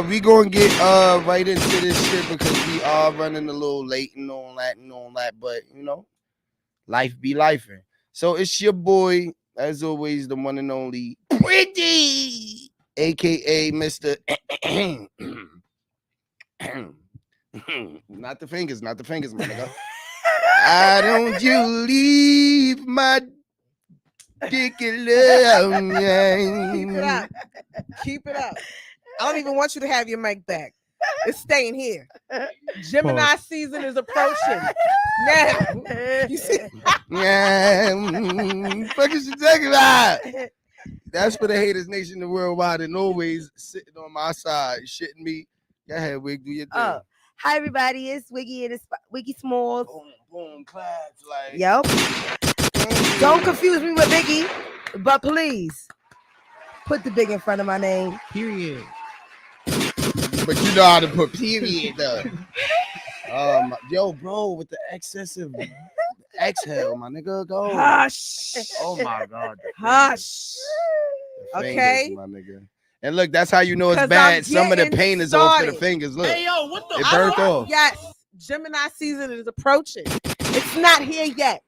We gonna get right into this shit because we are running a little late and all that. But you know, life be lifing. So it's your boy, as always, the one and only Pretty, aka Mr. Not the fingers, my nigga. Why don't you leave my dick alone? Keep it up. I don't even want you to have your mic back. It's staying here. Gemini season is approaching. Now, you see? Fuck is you talking about? That's for the haters nation the worldwide and always sitting on my side, shitting me. Go ahead, Wig, do your thing. Hi everybody, it's Wiggy and it's Wiggy Smalls. Boom, claps, like. Yep. Don't confuse me with Biggie, but please put the big in front of my name. Period. But you know how to put period though. Yo, bro, with the excessive exhale, my nigga, go. Hush. Oh my God. Hush. Okay. My nigga. And look, that's how you know it's bad. Some of the pain is off to the fingers. Look. Hey, yo, what the? It burnt off. Yes. Gemini season is approaching. It's not here yet.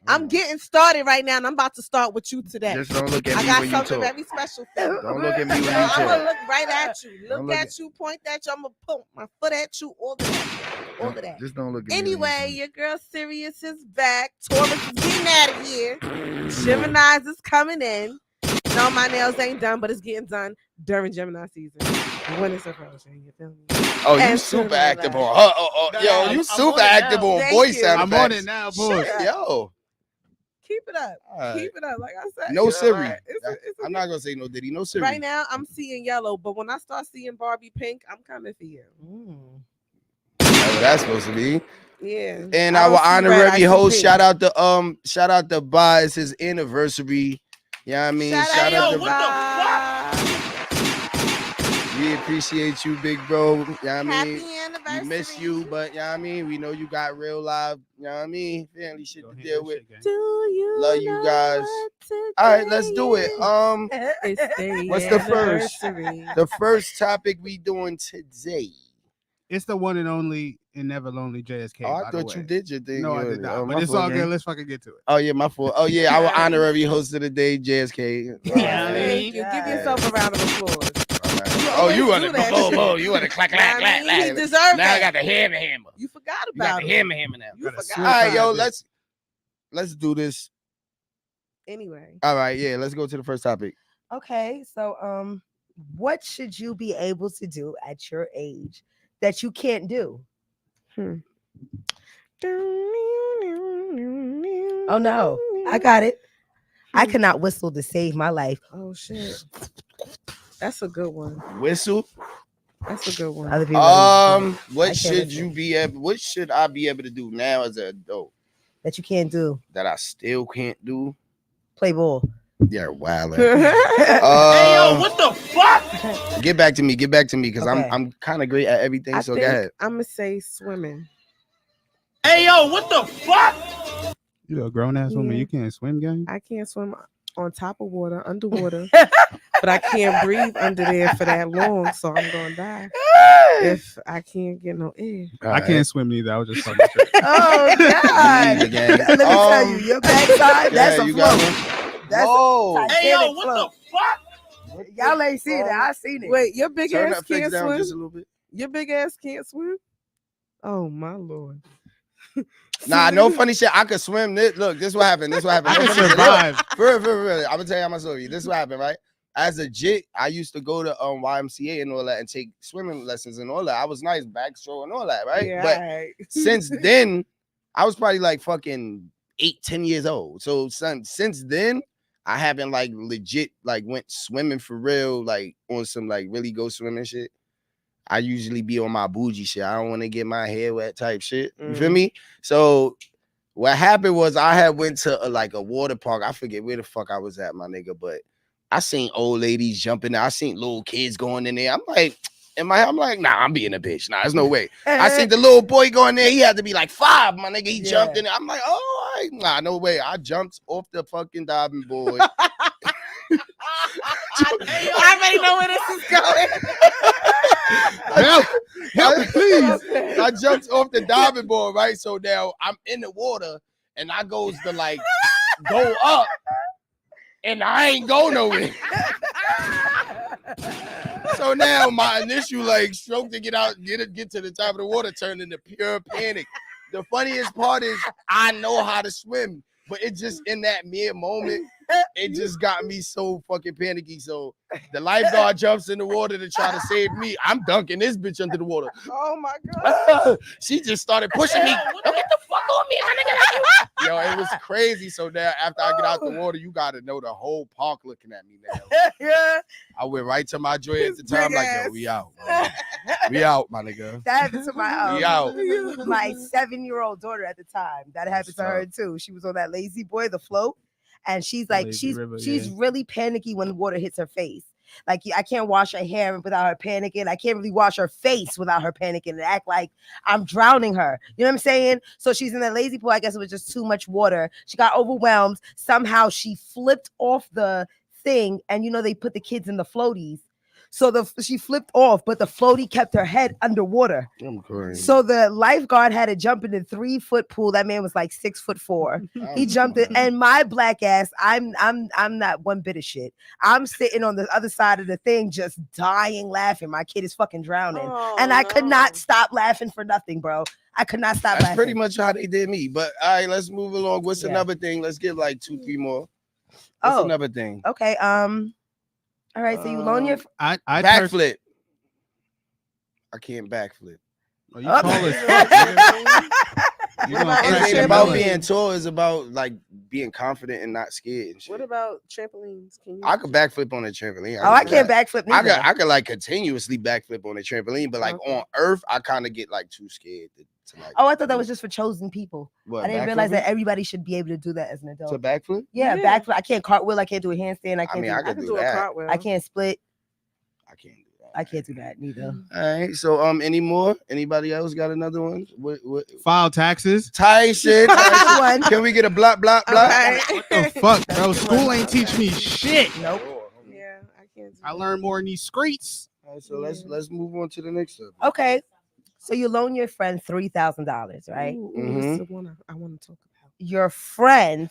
I'm getting started right now, and I'm about to start with you today. Just don't look at me I got when you something talk. very special for you. Don't look at me when you I'm talk. gonna look right at you. Don't Look at you, point at you. I'm gonna put my foot at you. All of that. Just don't look at me. Anyway, your girl Sirius is back. Taurus is getting out of here. Gemini's is coming in. No, my nails ain't done, but it's getting done during Gemini season. When it's approaching, you feel me? Oh, you super active on. Yo, you super active on voice sound effects. I'm on it now, boy. Yo. Keep it up. Right. Keep it up. Like I said. No Siri. Right. I'm not gonna say no Diddy. No Siri. Right now, I'm seeing yellow, but when I start seeing Barbie pink, I'm coming for you. That's what that's supposed to be. Yeah. And our honorary host, shout out to Ba. It's his anniversary. You know what I mean? Shout out to We appreciate you, big bro. You know what I mean? We miss you, but you know what I mean? We know you got real live, you know what I mean? Family shit to deal with. Love you guys. All right, let's do it. What's the first? The first topic we doing today. It's the one and only and never lonely JSK. Oh, I thought you did your thing. No, I did not. But it's all good. Let's fucking get to it. Oh, yeah, my fault. Oh, yeah, our honorary host of the day, JSK. Yeah, thank you. Give yourself a round of applause. Oh, you want to boom. You want to clack. He deserved now that. I got the hammer. You forgot You got about the it. hammer now. You forgot. All right, yo, let's do this. Anyway. All right, yeah, let's go to the first topic. Okay, so what should you be able to do at your age that you can't do? Oh no, I got it. I cannot whistle to save my life. Oh shit. That's a good one. Whistle. That's a good one. Other people what should I be able to do now as an adult that you can't do? That I still can't do? Play ball. Yeah, wow. Hey yo, what the fuck? Get back to me, because Okay. I'm kind of great at everything. So go ahead. I'm gonna say swimming. Hey yo, what the fuck? You a grown ass woman, Yeah. you can't swim, gang? I can't swim on top of water, underwater, but I can't breathe under there for that long, so I'm gonna die if I can't get no air. I can't swim neither. I was just fucking with you. Oh God! Let me tell you, your backside, that's a flow. That's Whoa. Hey yo, Titanic what flow. the fuck? Y'all ain't seen it. I seen it. Wait, your big Turn ass that fix can't down swim? just a little bit. Your big ass can't swim? Oh my lord. Nah, no funny shit. I could swim. Look, this what happened. I can survive. For real. I'm gonna tell you my story. This what happened, right? As a jit, I used to go to YMCA and all that and take swimming lessons and all that. I was nice, backstroke and all that, right? Yeah, but right. since then, I was probably like fucking 8-10 years old. So since then, I haven't like legit like went swimming for real, like on some like really go swimming shit. I usually be on my bougie shit. I don't want to get my hair wet type shit. You feel me? So what happened was I had went to like a water park. I forget where the fuck I was at, my nigga, but I seen old ladies jumping there. I seen little kids going in there. I'm like, I'm like, nah, I'm being a bitch. Nah, there's no way. I seen the little boy going there. He had to be like 5, my nigga. He jumped in there. I'm like, oh, nah, no way. I jumped off the fucking diving board. I already know where this is going. Help, please. I jumped off the diving board, right? So now I'm in the water and I goes to like go up and I ain't go nowhere. So now my initial like stroke to get to the top of the water turned into pure panic. The funniest part is I know how to swim, but it just in that mere moment, it just got me so fucking panicky. So the lifeguard jumps in the water to try to save me. I'm dunking this bitch under the water. Oh my god. She just started pushing me. Don't get the fuck on me, my nigga. Yo, it was crazy. So now after I get out the water, you gotta know the whole park looking at me now. Yeah. I went right to my joy at the time, like, yo, we out. Bro. We out, my nigga. That happened to my We out. my 7-year-old daughter at the time. That happened to her too. She was on that lazy boy, the float, and she's like, she's really panicky when the water hits her face. Like I can't wash her hair without her panicking. I can't really wash her face without her panicking and act like I'm drowning her. You know what I'm saying? So she's in the lazy pool. I guess it was just too much water. She got overwhelmed. Somehow she flipped off the thing, and you know they put the kids in the floaties. So she flipped off, but the floaty kept her head underwater. I'm crying. So the lifeguard had to jump in the 3-foot pool. That man was like 6'4". He jumped in, and my black ass, I'm not one bit of shit. I'm sitting on the other side of the thing, just dying laughing. My kid is fucking drowning, and I could not stop laughing for nothing, bro. I could not stop laughing. That's pretty much how they did me. But all right, let's move along. What's another thing? Let's get like 2-3 more. What's another thing? Okay. All right, so you loan your I backflip. I can't backflip. Oh, you tall as fuck, man. It ain't about being tall. It's about like being confident and not scared. And shit. What about trampolines? I could backflip on a trampoline. I can't backflip. I could like continuously backflip on a trampoline, but like on Earth, I kind of get like too scared to like. Oh, I thought that was just for chosen people. What, I didn't realize that everybody should be able to do that as an adult. To backflip? Yeah, backflip. I can't cartwheel. I can't do a handstand. I can do a cartwheel. I can't split. I can't do that. I can't do that neither. All right. So any more? Anybody else got another one? What? File taxes. Tyson. One. Can we get a block? Okay. What the fuck, bro? School ain't teach me shit. Nope. Yeah, I can't. I learned more in these streets. All right, so let's move on to the next subject. Okay. So you loan your friend $3,000, right? Ooh, Mhm. this is the one I want to talk about. Your friend.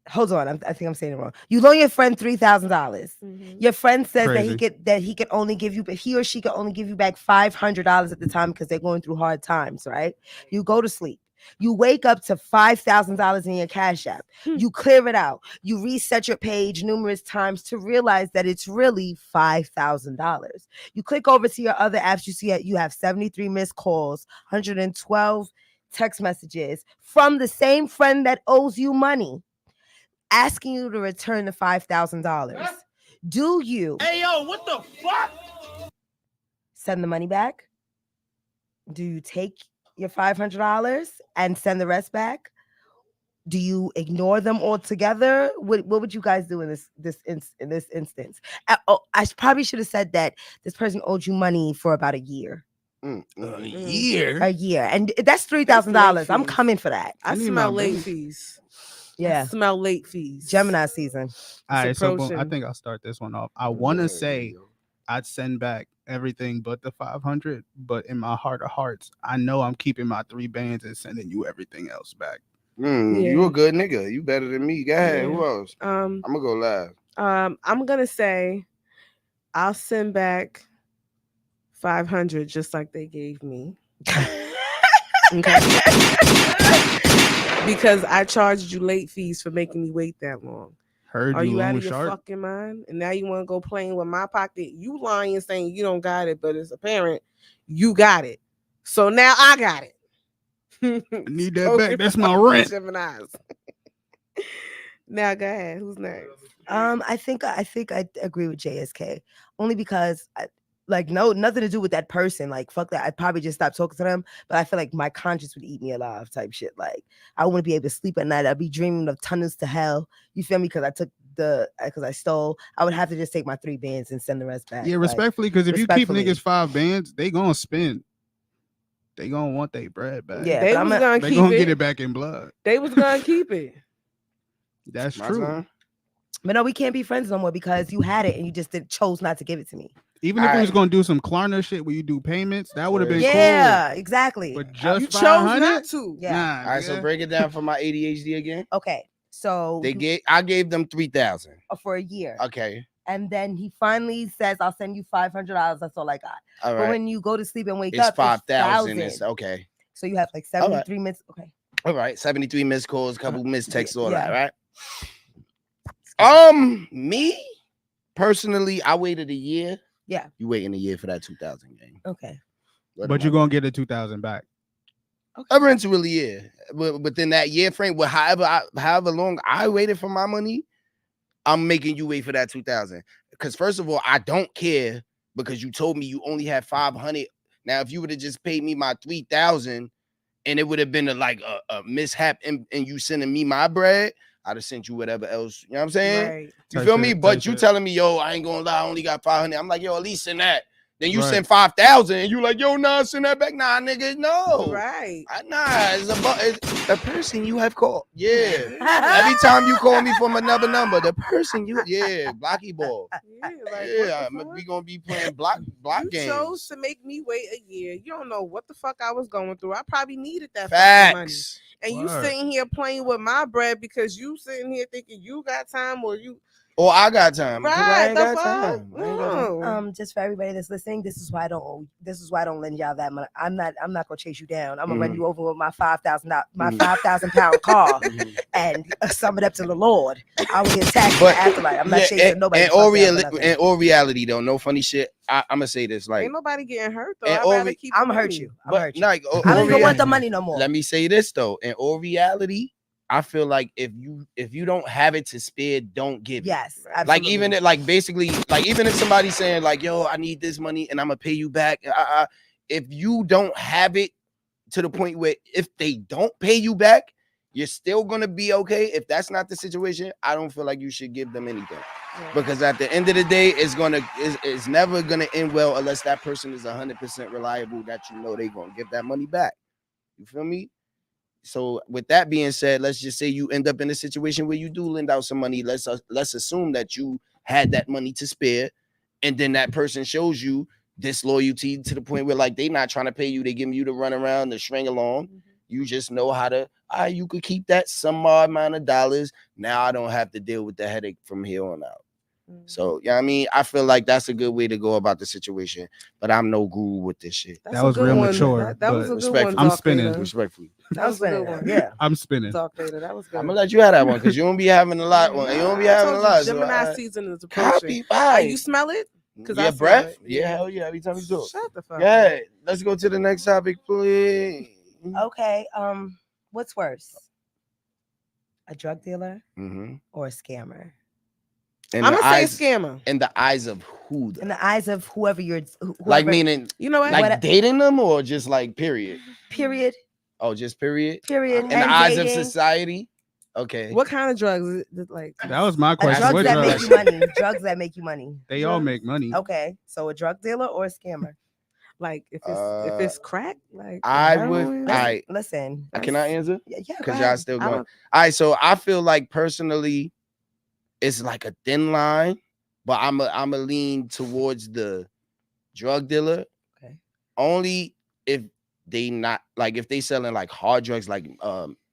Hold on, I think I'm saying it wrong. You loan your friend $3,000. Your friend says that he can only give you, but he or she can only give you back $500 at the time because they're going through hard times, right? You go to sleep. You wake up to $5,000 in your Cash App. You clear it out. You reset your page numerous times to realize that it's really $5,000. You click over to your other apps. You see that you have 73 missed calls, 112 text messages from the same friend that owes you money, asking you to return the $5,000. Do you? Hey, yo, what the fuck? Send the money back? Do you take your $500 and send the rest back? Do you ignore them altogether? What would you guys do in this instance? I probably should have said that this person owed you money for about a year. A year? A year, and that's $3,000. I'm coming for that. I smell late fees. Yeah, I smell late fees. Gemini season. All right, so approaching. I think I'll start this one off. I want to say I'd send back everything but the 500, but in my heart of hearts, I know I'm keeping my 3 bands and sending you everything else back. You a good nigga. You better than me. Go ahead. Who else? I'm gonna go live. I'm gonna say I'll send back 500 just like they gave me. Okay. Because I charged you late fees for making me wait that long. Are you out of your fucking mind? And now you want to go playing with my pocket? You lying saying you don't got it, but it's apparent you got it. So now I got it. I need that back. That's my rent. Now go ahead. Who's next? I think I agree with JSK only because nothing to do with that person. Like fuck that. I'd probably just stop talking to them. But I feel like my conscience would eat me alive type shit. Like I wouldn't be able to sleep at night. I'd be dreaming of tunnels to hell. You feel me? Because I stole. I would have to just take my 3 bands and send the rest back. Yeah, respectfully, because if you keep niggas 5 bands, they gonna spend. They gonna want their bread back. Yeah, they gonna get it back in blood. They was gonna keep it. That's true. But no, we can't be friends no more because you had it and you just chose not to give it to me. Even if we was Alright. gonna do some Klarna shit where you do payments, that would have been Yeah, exactly. cool. But You just chose 500? not to. Yeah. Nah. All right, so nigga. break it down for my ADHD again. Okay. So I gave them 3,000. for a year. Okay. And then he finally says, I'll send you $500. That's all I got. All But right. when you go to sleep and wake It's up, 5,000. it's It's okay. So you have like 73 minutes. Okay. All right. 73 missed calls, couple missed texts, all Yeah. that, right? Me personally, I waited a year. Yeah. You waiting a year for that 2,000 game. Okay. But you're gonna get the 2,000 back. Eventually, yeah. But within that year frame, however long I waited for my money, I'm making you wait for that 2,000. Because first of all, I don't care because you told me you only had 500. Now, if you would have just paid me my 3,000 and it would have been a mishap and you sending me my bread, I'd have sent you whatever else. You know what I'm saying? Right. You Type feel shit, me? type But you shit. telling me, yo, I ain't gonna lie, I only got 500. I'm like, yo, at least send that. Then you Right. send 5,000 and you like, yo, nah, send that back. Nah, nigga, no. Right. Nah, it's the person you have called. Yeah. Every time you call me from another number, the person blocky ball. Yeah, like, Yeah, what the fuck? we gonna be playing block You games. chose to make me wait a year. You don't know what the fuck I was going through. I probably needed that fucking money. Facts. And you Word. sitting here playing with my bread because you sitting here thinking you got time or you Or I got time. 'Cause I right ain't the got fuck. time. I ain't got time. No. Just for everybody that's listening, this is why I don't lend y'all that money. I'm not gonna chase you down. I'm gonna run you over with my £5,000 car and sum it up to the Lord. I will get taxed in the afterlife. I'm not chasing nobody. And all reality though, no funny shit. I'm gonna say this like Ain't nobody getting hurt though. and I'd all rather keep the I'm hurt money. you. I'm but hurt you. like I don't even want the money no more. Let me say this though. In all reality, I feel like if you don't have it to spare, don't give it. Yes, Like absolutely. even basically even if somebody's saying like, yo, I need this money and I'm gonna pay you back. If you don't have it to the point where if they don't pay you back, you're still gonna be okay. If that's not the situation, I don't feel like you should give them anything. Yeah. Because at the end of the day, it's never gonna end well unless that person is 100% reliable that you know they're gonna give that money back. You feel me? So with that being said, let's just say you end up in a situation where you do lend out some money. Let's assume that you had that money to spare, and then that person shows you disloyalty to the point where like they not trying to pay you, they giving you the run around, the string along. You just know how to you could keep that some odd amount of dollars. Now I don't have to deal with the headache from here on out. So yeah, I mean, I feel like that's a good way to go about the situation, but I'm no guru with this shit. That's That a was good real one. mature, That was a but good one. I'm Dark spinning. Vader. Respectfully. That was a good one. Yeah. I'm spinning. Dark Vader. That was good. I'm gonna let you have that one because you don't be having a lot. You don't be I having a told lot. you, Gemini So, season is approaching. copy, bye. You smell it? Your I breath? smell it. Yeah, hell yeah. Every time you do it. Shut the fuck Yeah. up. Let's go to the next topic, please. Okay. What's worse? A drug dealer Mm-hmm. or a scammer? In I'm the gonna say eyes, scammer. in the eyes of who? Though? In the eyes of whoever Like meaning, You know what? like dating them or just like period? period. Oh, just period. Period. In and the eyes of dating. society. Okay. What kind of drugs? Is it like That was my question. Drugs What that drugs? make you money. Drugs that make you money. They all make money. Okay, so a drug dealer or a scammer? like if it's crack? Like I heroin? would. Listen. Can I answer? Yeah, go Because ahead. y'all still I going. don't- All right. So I feel like personally, it's like a thin line, but I'm a lean towards the drug dealer. Okay. Only if they not like if they selling like hard drugs like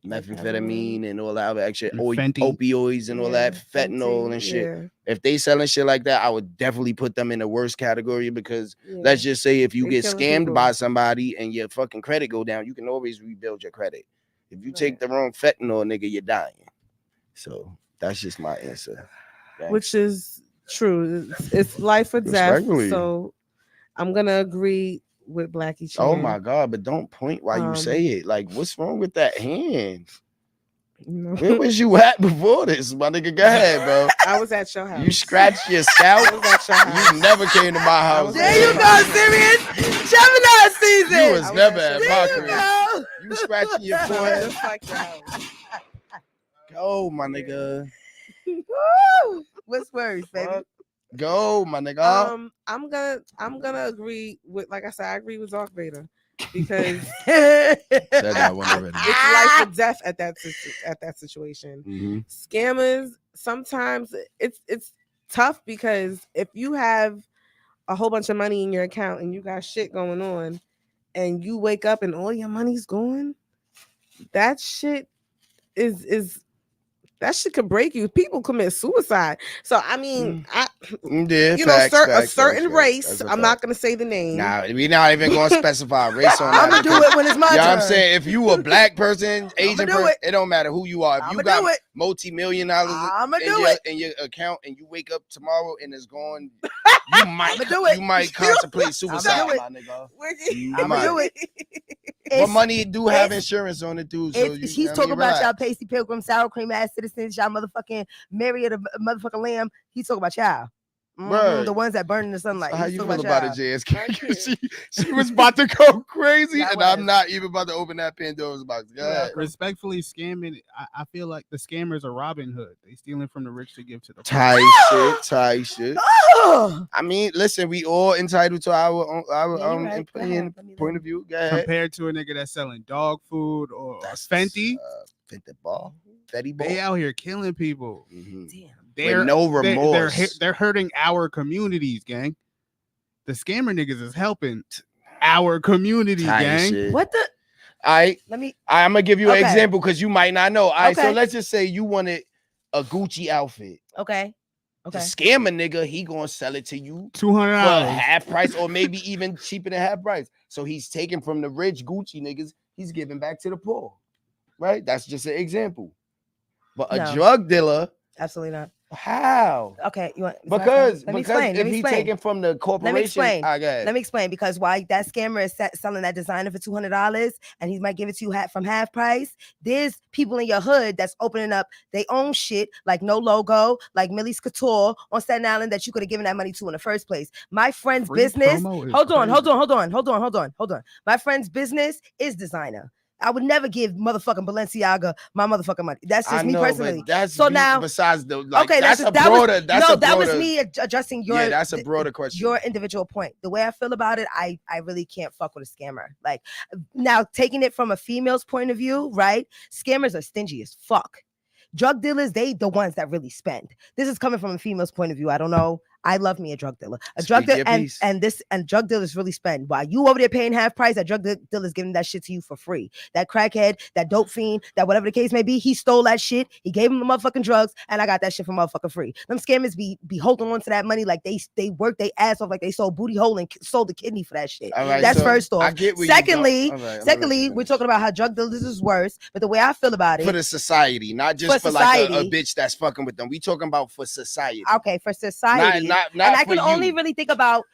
methamphetamine and all that other extra Fenty. opioids and all that fentanyl and shit. Yeah, If they selling shit like that, I would definitely put them in the worst category because yeah. let's just say if you They get killing scammed people. by somebody and your fucking credit go down, you can always rebuild your credit. If you take Right. the wrong fentanyl, nigga, you're dying. So that's just my answer. Thanks. Which is true. It's life or death. Respectfully. So I'm gonna agree with Blackie Chan. Oh my God, but don't point while you say it. Like, what's wrong with that hand? You know? Where was you at before this, my nigga? Go ahead, bro. I was at your house. You scratched your I scalp. was at your house. You never came to my house. There you bro. go, Serious Gemini season. You was I was never at at your my house. crib. You scratching your forehead. Just like your house. Go, my nigga. Woo! What's worse, baby? Fuck. Go, my nigga. I'm gonna agree with, like I said, I agree with Dark Vader because Said that one already. it's life or death at that situation. Mhm. Scammers sometimes it's tough because if you have a whole bunch of money in your account and you got shit going on, and you wake up and all your money's gone, that shit is that shit could break you. People commit suicide. So I mean, Yeah, facts, a certain race. I'm not gonna say the name. Nah, we not even gonna specify race on that. I'm gonna do it when it's my turn. I'm saying, if you a black person, Asian person, it don't matter who you are. If you got multi-million dollars in your account and you wake up tomorrow and it's gone, you might contemplate suicide, my nigga. I'm gonna do it. But money do have insurance on it too. So he's talking about y'all pasty pilgrim, sour cream ass citizens, y'all motherfucking Marriott of motherfucking lamb. He's talking about y'all. The ones that burn in the sunlight. So how you feel about it, JS? She was about to go crazy, and I'm not even about to open that Pandora's box. Respectfully, scamming. I feel like the scammers are Robin Hood. They stealing from the rich to give to the poor. Tight shit. Oh! I mean, listen, we all entitled to our point of view. Compared to a nigga that's selling dog food or Fenty. Fenty ball. They out here killing people. Damn. With no remorse. They're hurting our communities, gang. The scammer niggas is helping our community, gang. Shit. What the? I'm gonna give you an example because you might not know. All right, so let's just say you wanted a Gucci outfit. Okay. The scammer nigga, he gonna sell it to you $200 for half price or maybe even cheaper than half price. So he's taking from the rich Gucci niggas, he's giving back to the poor. Right? That's just an example. But a drug dealer, absolutely not. How? Okay, you want because if he's taking from the corporation, let me explain. Because why that scammer is selling that designer for $200 and he might give it to you from half price. There's people in your hood that's opening up their own shit like No Logo, like Millie's Couture on Staten Island that you could have given that money to in the first place. My friend's business. Hold on. My friend's business is designer. I would never give motherfucking Balenciaga my motherfucking money. That's just me personally. That's so now, besides the that was me addressing your. That's a broader question. Your individual point. The way I feel about it, I really can't fuck with a scammer. Like now, taking it from a female's point of view, right? Scammers are stingy as fuck. Drug dealers, they the ones that really spend. This is coming from a female's point of view. I don't know. I love me a drug dealer. A drug dealer and drug dealers really spend. While you over there paying half price, that drug dealer's giving that shit to you for free. That crackhead, that dope fiend, that whatever the case may be, he stole that shit. He gave him the motherfucking drugs, and I got that shit for motherfucking free. Them scammers be holding on to that money like they worked their ass off, like they sold booty hole and sold the kidney for that shit. Right, that's first off. Secondly, we're talking about how drug dealers is worse. But the way I feel about it, for the society, not just for like a bitch that's fucking with them. We talking about for society. Okay, for society. Not and I can only really think about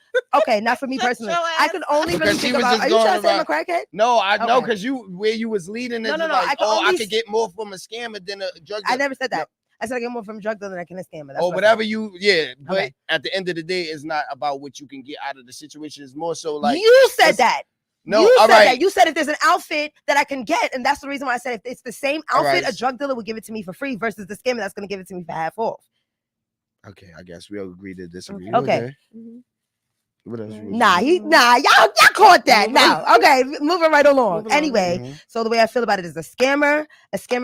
not for me personally. I can only really think about. Are you trying to say I'm a crackhead? No, I know because where you was leading is like, I could get more from a scammer than a drug dealer. I never said that. I said I get more from a drug dealer than I can a scammer. That's whatever but at the end of the day, it's not about what you can get out of the situation. It's more so like you said that. No, you said that. You said if there's an outfit that I can get, and that's the reason why I said if it's the same outfit, a drug dealer would give it to me for free versus the scammer that's going to give it to me for half off. Okay, I guess we'll agree to disagree. Okay. What else? Y'all caught that now. Okay, moving right along. Anyway, so the way I feel about it is a scammer,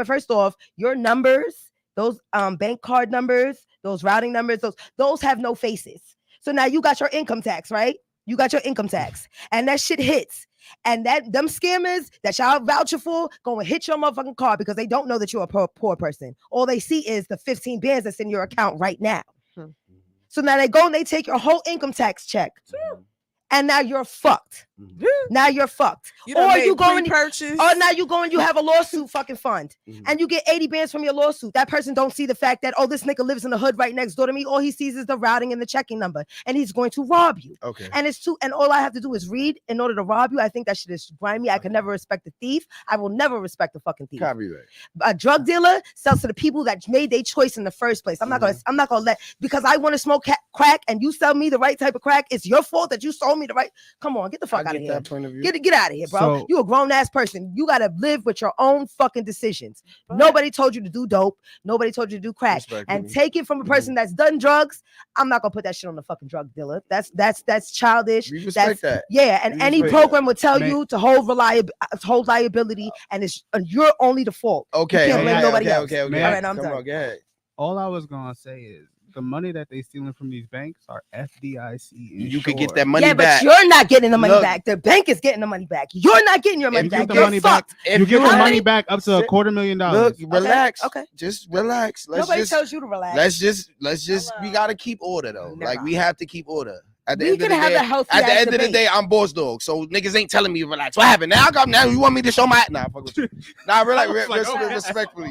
first off, your numbers, those bank card numbers, those routing numbers, those have no faces. So now you got your income tax, right? You got your income tax, and that shit hits. And them scammers that y'all vouching for going to hit your motherfucking card because they don't know that you're a poor person. All they see is the 15 bands that's in your account right now. So now they go and they take your whole income tax check. And now you're fucked. Now you're fucked. Or you go and now you go and you have a lawsuit fucking fund. And you get 80 bands from your lawsuit. That person don't see the fact that, this nigga lives in the hood right next door to me. All he sees is the routing and the checking number. And he's going to rob you. Okay. And all I have to do is read in order to rob you. I think that shit is grimy. I can never respect a thief. I will never respect a fucking thief. Copyright. A drug dealer sells to the people that made their choice in the first place. I'm not gonna let, because I want to smoke crack and you sell me the right type of crack. It's your fault that you sold me the right. Come on, get the fuck out of here. Point of view. Get out of here, bro. So, you a grown ass person. You gotta live with your own fucking decisions. Nobody told you to do dope. Nobody told you to do crack. And take it from a person that's done drugs. I'm not gonna put that shit on the fucking drug dealer. That's childish. We respect that. Yeah, and any program will tell you to hold liability, and you're only the fault. Okay. You can't blame nobody else. Okay. All right, I'm done. Go ahead. All I was gonna say is the money that they stealing from these banks are FDIC. You could get that money yeah, back. but you're not getting the money Look. back. The bank is getting the money back. You're not getting your money You get back. the You're money back. fucked. If You get the had- money back up to Sit- $250,000. Look, relax. Okay. Just relax. Nobody tells you to relax. Let's just. We Hello. gotta keep order though. Never. Like we have to keep order. At the We end of can the have day, a healthy at the ass end of the debate. day, I'm boss dog. So niggas ain't telling me to relax. What happened? Now I come. Now you want me to show my nah? Fuck with you. Nah, relax. I was like, okay. Respectfully.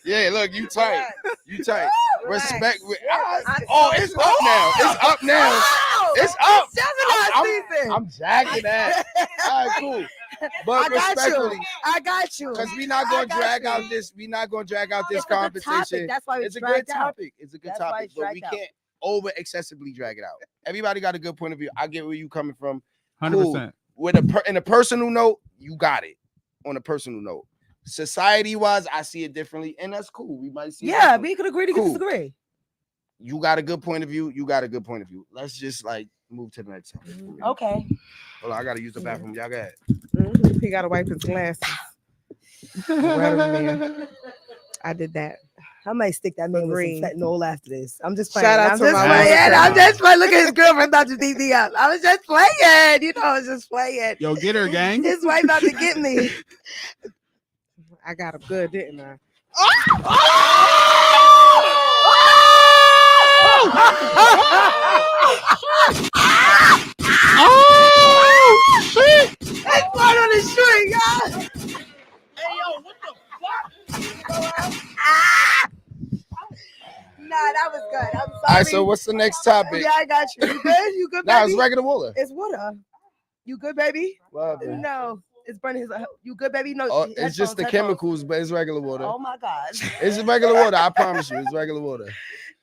Yeah, look, you tight. You tight. Relax. Respect. I- Oh, it's up now. It's up now. Wow. It's up. Gemini season. I'm jacking that. All right, cool. But I got you. respectfully, I got you. because we not I gonna got drag you. out this. We not gonna drag out this It's a good topic. conversation. That's why It's a good dragged out. topic. It's a good That's why topic, it's but we dragged out. can't over excessively drag it out. Everybody got a good point of view. I get where you coming from. 100%. With in a personal note, you got it. On a personal note, society wise, I see it differently, and that's cool. We might see. it Yeah, differently. we could agree to Cool. disagree. You got a good point of view. You got a good point of view. Let's just like move to the next topic. Okay. Hold on, I gotta use the bathroom. Y'all got it. He gotta wipe his glasses. Right over there. I did that. I might stick that man with Green. some fentanyl after this. I'm just playing. Shout out I'm to just my playing. wife. I'm just playing. Look at his girlfriend about to beat me up. I was just playing. You know, I was just playing. Yo, get her, gang. His wife about to get me. I got him good, didn't I? Oh shit! That's part on the string, y'all. Hey, yo, what the fuck? Nah, that was good. I'm sorry. All right, so what's the next topic? Yeah, I got you. You good? You good, Nah, baby? it's regular water. It's water. You good, baby? What happened? No, it's burning his. You good, baby? No, Oh, it's just the headphones. chemicals, but it's regular water. Oh my god, It's regular water. I promise you, it's regular water.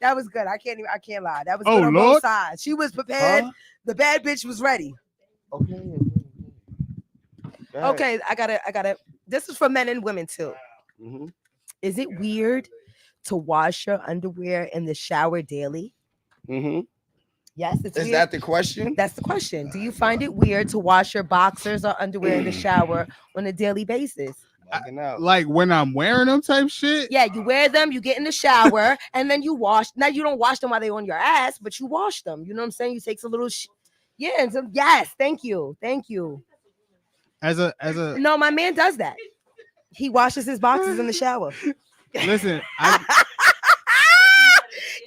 that was good. I can't lie. That was Oh, good on both Lord. sides. She was prepared. Huh? The bad bitch was ready. Okay. Go ahead. Okay, I gotta. This is for men and women too. Mhm. Is it weird to wash your underwear in the shower daily? Mhm. Yes, it's Is weird. that the question? That's the question. Do you find it weird to wash your boxers or underwear in the shower on a daily basis? Bugging out. Like when I'm wearing them type shit. Yeah, you wear them, you get in the shower, and then you wash. Now you don't wash them while they're on your ass, but you wash them. You know what I'm saying? You take a little. Yeah, and so, yes, thank you. As a No, my man does that. He washes his boxes in the shower. listen,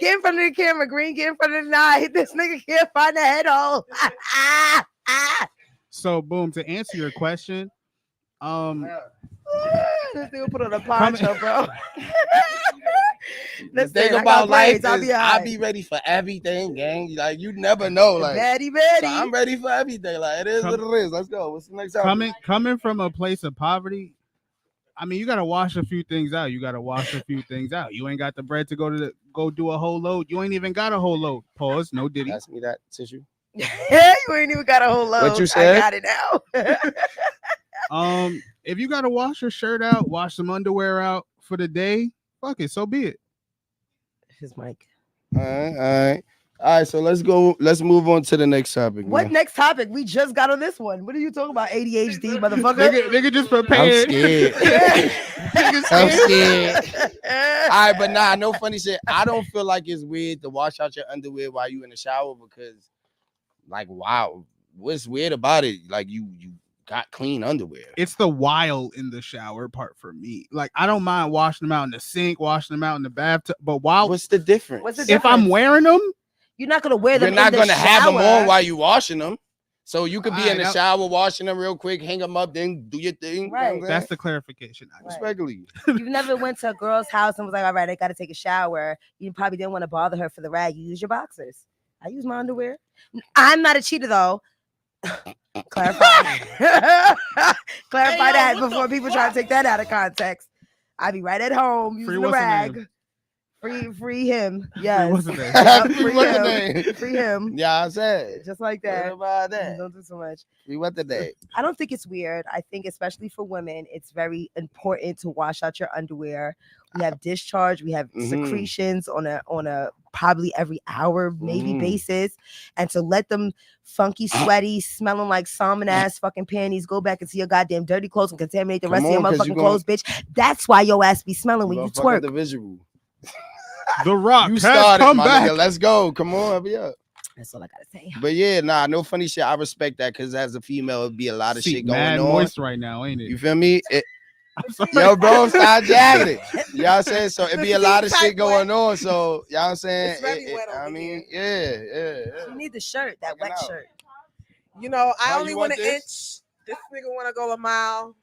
Get in front of the camera, Green. Get in front of the night. This nigga can't find the head hole. so boom, to answer your question, This nigga put on a poncho, bro. The Listen, thing I got about life braids, is I be ready for everything, gang. Like you never know. Like Betty. so I'm ready for everything. Like it is what it is. Let's go. What's the next topic? coming from a place of poverty, I mean, you gotta wash a few things out. You ain't got the bread to go do a whole load. You ain't even got a whole load. Pause. No diddy. Ask me that tissue. Yeah, you ain't even got a whole load. What you said? I got it now. If you gotta wash your shirt out, wash some underwear out for the day, fuck it, so be it. His mic. All right. So let's go. Let's move on to the next topic. What man. next topic? We just got on this one. What are you talking about? ADHD, motherfucker. Nigga just I'm prepared. scared. Nigga I'm scared. scared. All right, but nah, no funny shit. I don't feel like it's weird to wash out your underwear while you in the shower because, like, wow, what's weird about it? Like, you got clean underwear. It's the while in the shower part for me. Like, I don't mind washing them out in the sink, washing them out in the bathtub, but while What's the difference? What's the if I'm difference? wearing them, You're not gonna wear them. You're not in the gonna have them shower. on while you washing them. So you could be in the Alright, shower washing them real quick, hang them up, then do your thing. You know what I'm Right. saying? that's the clarification. Respectfully. You've never went to a girl's house and was like, all right, I gotta take a shower. You probably didn't want to bother her for the rag. You use your boxers. I use my underwear. I'm not a cheater though. Clarify. Clarify Hey, yo, that what before the people try to take that out of context. I be right at home Free using the what's the rag. name? Free him. Yes. what's the name? Yeah, Free free what's the him. name? Free him. Yeah, I said. Just like What that. about that? Don't do so much. Free what the day? I don't think it's weird. I think especially for women, it's very important to wash out your underwear. We have discharge, we have Mhm. secretions on a probably every hour, maybe Mhm. basis. And to let them funky, sweaty, smelling like salmon ass fucking panties go back into your goddamn dirty clothes and contaminate the Come rest of your on, 'cause motherfucking you clothes, bitch. That's why your ass be smelling when you Gonna fuck up twerk. the visual. The Rock You has started, come my back. nigga. Let's go. Come on, hurry up. That's all I gotta say. But yeah, nah, no funny shit. I respect that because as a female, it'd be a lot of Seat shit going mad on. moist right now, ain't it? You feel me? I'm sorry. Yo, bro, stop jacking it. You know what I'm saying? So it'd be a The lot of seat shit type wet. going on. So, you know what I'm saying? It's very wet I over mean, here. yeah. You need the shirt, that Fucking wet out. shirt. You know, I Now only you want want an this? inch. This nigga want to go a mile.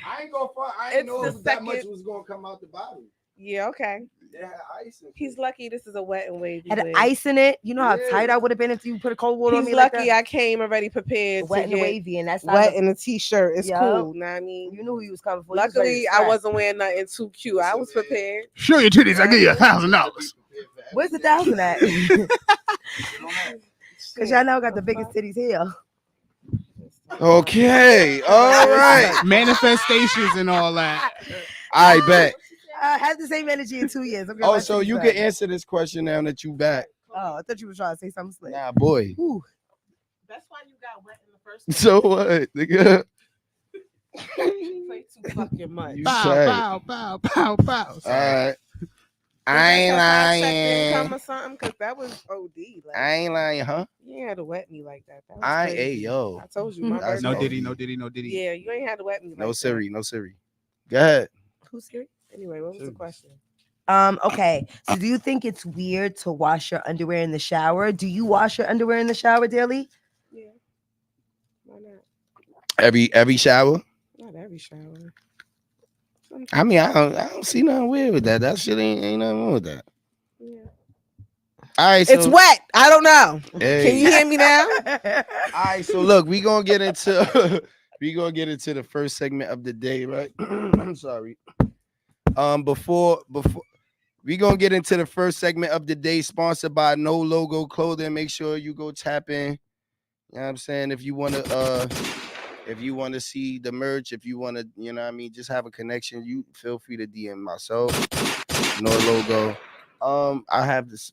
I ain't gonna front. I It's ain't know the if that much second- was gonna come out the bottle. Yeah, okay. They had ice and He's shit. lucky this is a wet and wavy Had wig. ice in it. You know how Yeah. tight I would have been if you put a cold water on He's me like lucky that. I came already The prepared wet to and the get wavy, and that's wet in a t-shirt. It's Yup. cool. Know what I mean? You knew who you was coming for. You was ready Luckily, to I scrap. wasn't wearing nothing too cute. I was prepared. Show your titties. I give you $1,000. Where's the $1,000 at? Because y'all know I got the biggest titties here. Okay, all right. Manifestations and all that. I bet. I had the same energy in 2 years. I'm Oh, so you can answer this question now that you back. Oh, I thought you were trying to say something slick. Nah, boy. Ooh. That's why you got wet in the first place. So what, nigga? You play too fucking much. You Bow, say. bow, bow, bow, bow. All right. I Was ain't that your fact check income lying. or something? Because that was OD. Like, I ain't lying, huh? you ain't had to wet me like that. That was I crazy. ain't, yo. I told you my That's No birthday. diddy, no diddy, no diddy. Yeah, you ain't had to wet me like No that. Siri, no Siri. Go ahead. Who's Siri? Anyway, what was the Siri. question? Okay. So do you think it's weird to wash your underwear in the shower? Do you wash your underwear in the shower daily? Yeah. Why not? Every shower. Not every shower. I mean, I don't see nothing weird with that. That shit ain't nothing wrong with that. Yeah. All right, so It's wet. I don't know. Hey. Can you hear me now? All right, so look, we gonna get into the first segment of the day, right? I'm sorry. Before we gonna get into the first segment of the day, sponsored by No Logo Clothing. Make sure you go tap in. You know what I'm saying? If you wanna see the merch, if you wanna, you know what I mean, just have a connection, you feel free to DM myself. No Logo.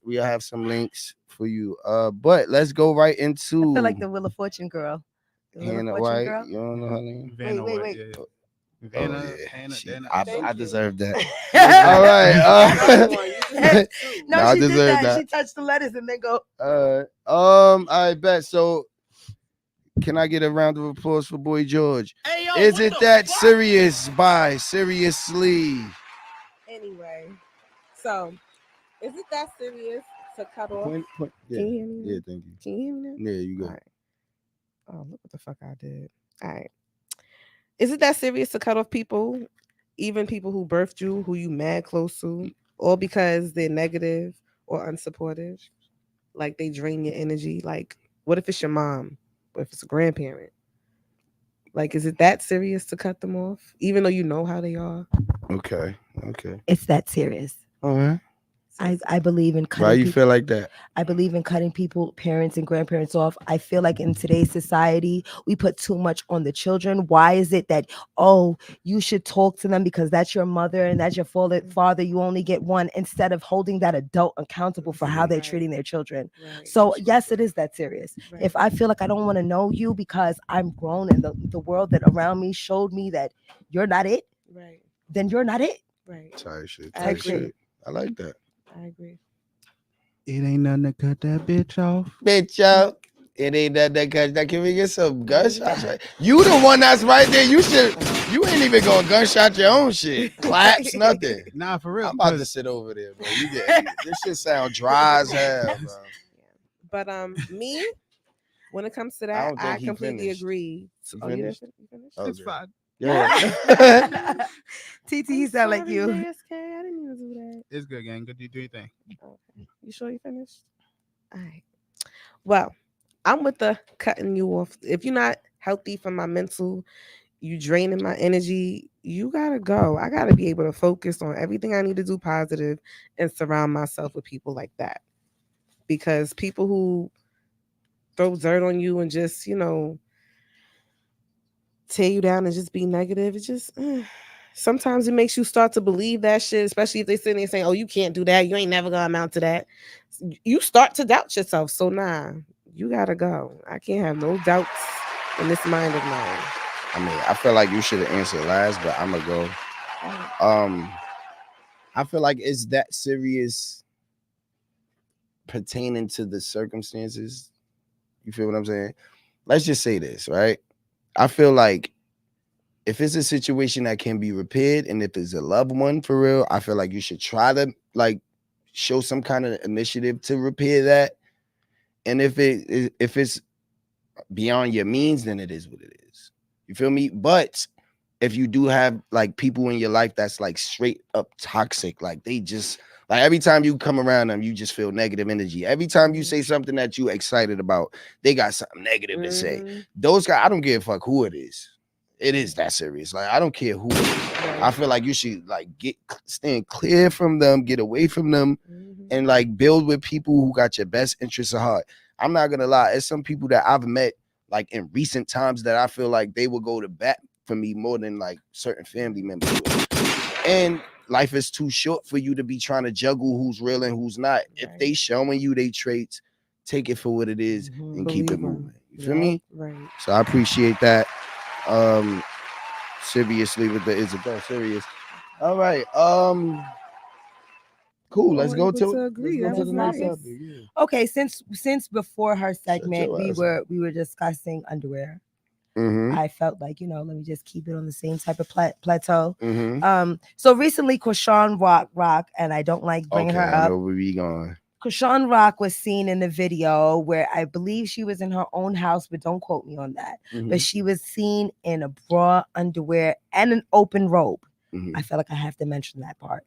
We have some links for you. But let's go right into I feel like the Wheel of Fortune girl. The Wheel of Hannah Fortune White. girl. You don't know her name? Vanna wait, White, wait. yeah. Oh, Vanna, yeah. Hannah, She- Vanna. I Thank you. deserve that. All All right. No, I she did deserve that. that. She touched the letters and then go. I bet. So can I get a round of applause for Boy George? Hey, yo, Is what it the that fuck? serious by Seriously? Anyway, so is it that serious to cut off? Yeah. Can you hear me? Yeah, Now? thank you. Can you hear me now? Yeah, you All go. right. Oh, look what the fuck I did. All right. Is it that serious to cut off people, even people who birthed you, who you mad close to, all because they're negative or unsupportive? Like they drain your energy. Like, what if it's your mom? What if it's a grandparent? Like, is it that serious to cut them off, even though you know how they are? Okay. It's that serious. All right. I believe in cutting. Why you people. feel like that? I believe in cutting people, parents and grandparents off. I feel like in today's society, we put too much on the children. Why is it that, oh, you should talk to them because that's your mother and that's your father, you only get one, instead of holding that adult accountable for how they're Right. treating their children. Right. So yes, it is that serious. Right. If I feel like I don't want to know you because I'm grown and the world that around me showed me that you're not it, Right. then you're not it. Right. Tight shit. I Tight agree. shit. I like that. I agree. It ain't nothing to cut that bitch off. Bitch up. It ain't that can we get some gunshots right? You the one that's right there. You ain't even gonna gunshot your own shit. Claps, nothing. Nah, for real. I'm about to 'cause sit over there, bro. You get this shit sound dry as hell, bro. But me, when it comes to I that, don't think I he completely finished. agree. You Oh, you finished? didn't you finished? Oh, it's okay. fine. Yeah. TT, you sound like Sorry, you. JSK, I didn't mean to do that. It's good, gang. Good to do your thing. Okay. You sure you finished? All right. Well, I'm with the cutting you off. If you're not healthy for my mental, you draining my energy, you gotta go. I gotta be able to focus on everything I need to do positive and surround myself with people like that. Because people who throw dirt on you and just, tear you down and just be negative, it just sometimes it makes you start to believe that shit, especially if they sitting there saying, oh, you can't do that, you ain't never gonna amount to that. You start to doubt yourself. So nah, you gotta go. I can't have no doubts in this mind of mine. I mean, I feel like you should have answered last, but I'm gonna go. I feel like it's that serious pertaining to the circumstances. You feel what I'm saying? Let's just say this, right? I feel like if it's a situation that can be repaired and if it's a loved one for real, I feel like you should try to like show some kind of initiative to repair that. And if it's beyond your means, then it is what it is. You feel me? But if you do have like people in your life that's like straight up toxic, like they just like every time you come around them, you just feel negative energy. Every time you say something that you excited about, they got something negative to say. Those guys, I don't give a fuck who it is. It is that serious. Like I don't care who it is. I feel like you should like stand clear from them, get away from them, and like build with people who got your best interests at heart. I'm not gonna lie, it's some people that I've met like in recent times that I feel like they will go to bat for me more than like certain family members would. And life is too short for you to be trying to juggle who's real and who's not. If they showing you they traits, take it for what it is and keep it moving. You feel me? Right. So I appreciate that. Seriously with the Isabel, serious. All right. Cool. Let's go to the next nice. topic. Yeah. Okay, since before her segment your we ass were discussing underwear. I felt like, let me just keep it on the same type of plateau. So recently Krishan Rock, and I don't like bringing her I up. know where we going. Krishan Rock was seen in the video where I believe she was in her own house, but don't quote me on that. But she was seen in a bra, underwear, and an open robe. I feel like I have to mention that part.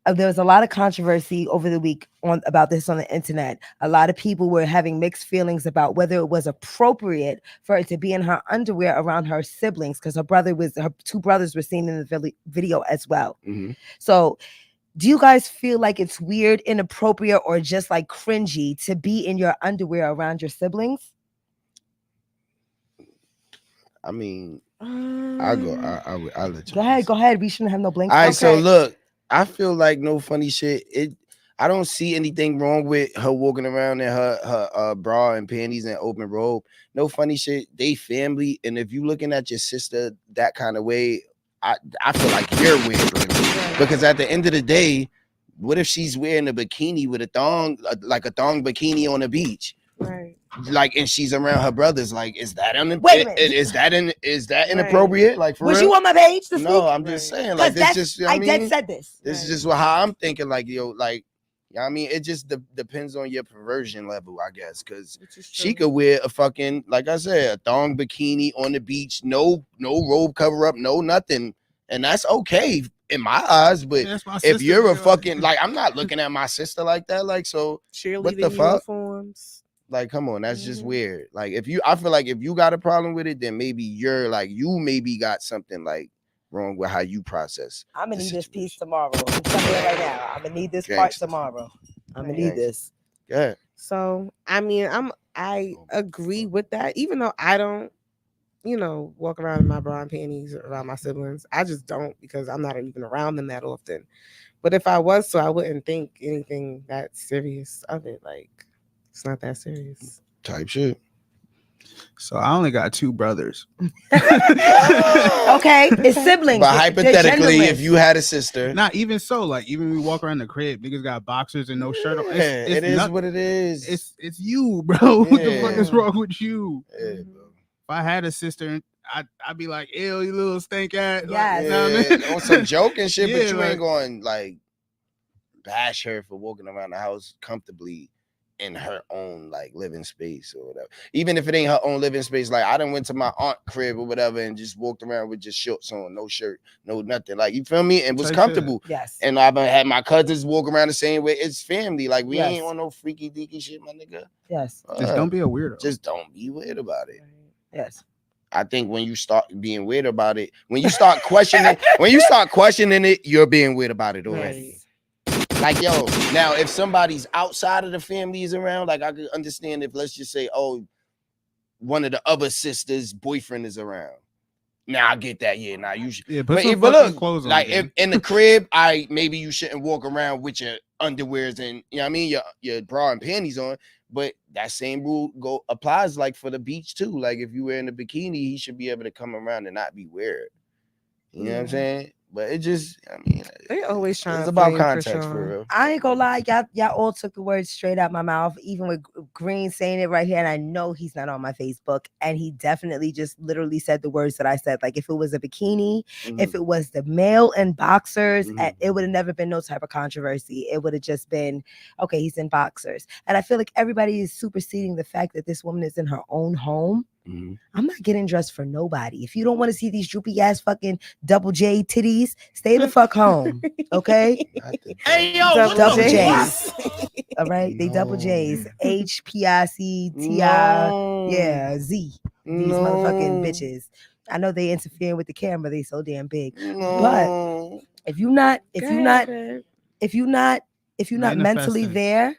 There was a lot of controversy over the week about this on the internet. A lot of people were having mixed feelings about whether it was appropriate for her to be in her underwear around her siblings, because her two brothers were seen in the video as well. So do you guys feel like it's weird, inappropriate, or just like cringy to be in your underwear around your siblings? I mean, I'll let you. Go ahead. We shouldn't have no blanks. All right, so look, I feel like no funny shit. I don't see anything wrong with her walking around in her bra and panties and open robe. No funny shit. They family, and if you looking at your sister that kind of way, I feel like you're weird, really. Because at the end of the day, what if she's wearing a bikini with a thong, like a thong bikini on the beach? Right. Like, and she's around her brothers. Like, is that Wait a minute. Is that inappropriate? Like, for was real? you on my page this week? No, I'm just saying. Like, this just you know I what I mean? said this. This is just how I'm thinking. Like, yo, like, you know what I mean, it just depends on your perversion level, I guess. Because she could wear a fucking, like I said, a thong bikini on the beach, no robe cover up, no nothing, and that's okay in my eyes. But if you're a fucking, like, I'm not looking at my sister like that. Like, so what the fuck? Uniforms. Like, come on, that's just weird. Like, I feel like if you got a problem with it, then maybe you maybe got something like wrong with how you process. I'm gonna need this piece tomorrow. I'm telling you right now. I'm gonna need this part tomorrow. I'm gonna need this. Yeah. So I mean, I agree with that, even though I don't, walk around in my bra and panties around my siblings. I just don't, because I'm not even around them that often. But if I was, so I wouldn't think anything that serious of it. Like, it's not that serious. Type shit. So I only got two brothers. Okay, it's siblings. But hypothetically, if you had a sister, not even so. Like, even when we walk around the crib, niggas got boxers and no shirt on. It is what it is. It's you, bro. What the fuck is wrong with you? Yeah, bro. If I had a sister, I'd be like, ew, you little stink ass. Yes. Like, yeah, on some joking shit, Yeah, but you like, ain't going like bash her for walking around the house comfortably in her own like living space or whatever. Even if it ain't her own living space, like I done went to my aunt crib or whatever and just walked around with just shorts on, no shirt, no nothing. Like, you feel me? And was comfortable. Yes. And I've had my cousins walk around the same way. It's family. Like, we ain't on no freaky deaky shit, my nigga. Yes. Just don't be a weirdo. Just don't be weird about it. Yes. I think when you start being weird about it, when you start questioning it, you're being weird about it already. Like, yo, now if somebody's outside of the family is around, like, I could understand if, let's just say, oh, one of the other sisters' boyfriend is around. Now I get that. Yeah, now you should. Yeah, but look, clothes on, like if in the crib, maybe you shouldn't walk around with your underwears and, you know what I mean, your bra and panties on. But that same rule applies like for the beach too. Like, if you wear in a bikini, he should be able to come around and not be weird. You know what I'm saying? But it just, I mean, They always trying it's to about flame context for Krishan. real. I ain't gonna lie, y'all all took the words straight out my mouth, even with Green saying it right here. And I know he's not on my Facebook. And he definitely just literally said the words that I said. Like if it was a bikini, if it was the male in boxers, it would have never been no type of controversy. It would have just been, okay, he's in boxers. And I feel like everybody is superseding the fact that this woman is in her own home. I'm not getting dressed for nobody. If you don't want to see these droopy ass fucking double J titties, stay the fuck home. Okay? Hey, yo, what Double the J's. fuck? All right, they double J's. HPICTI. No. Yeah, Z. These motherfucking bitches. I know they interfering with the camera. They so damn big. But if you're not mentally Manifesting. there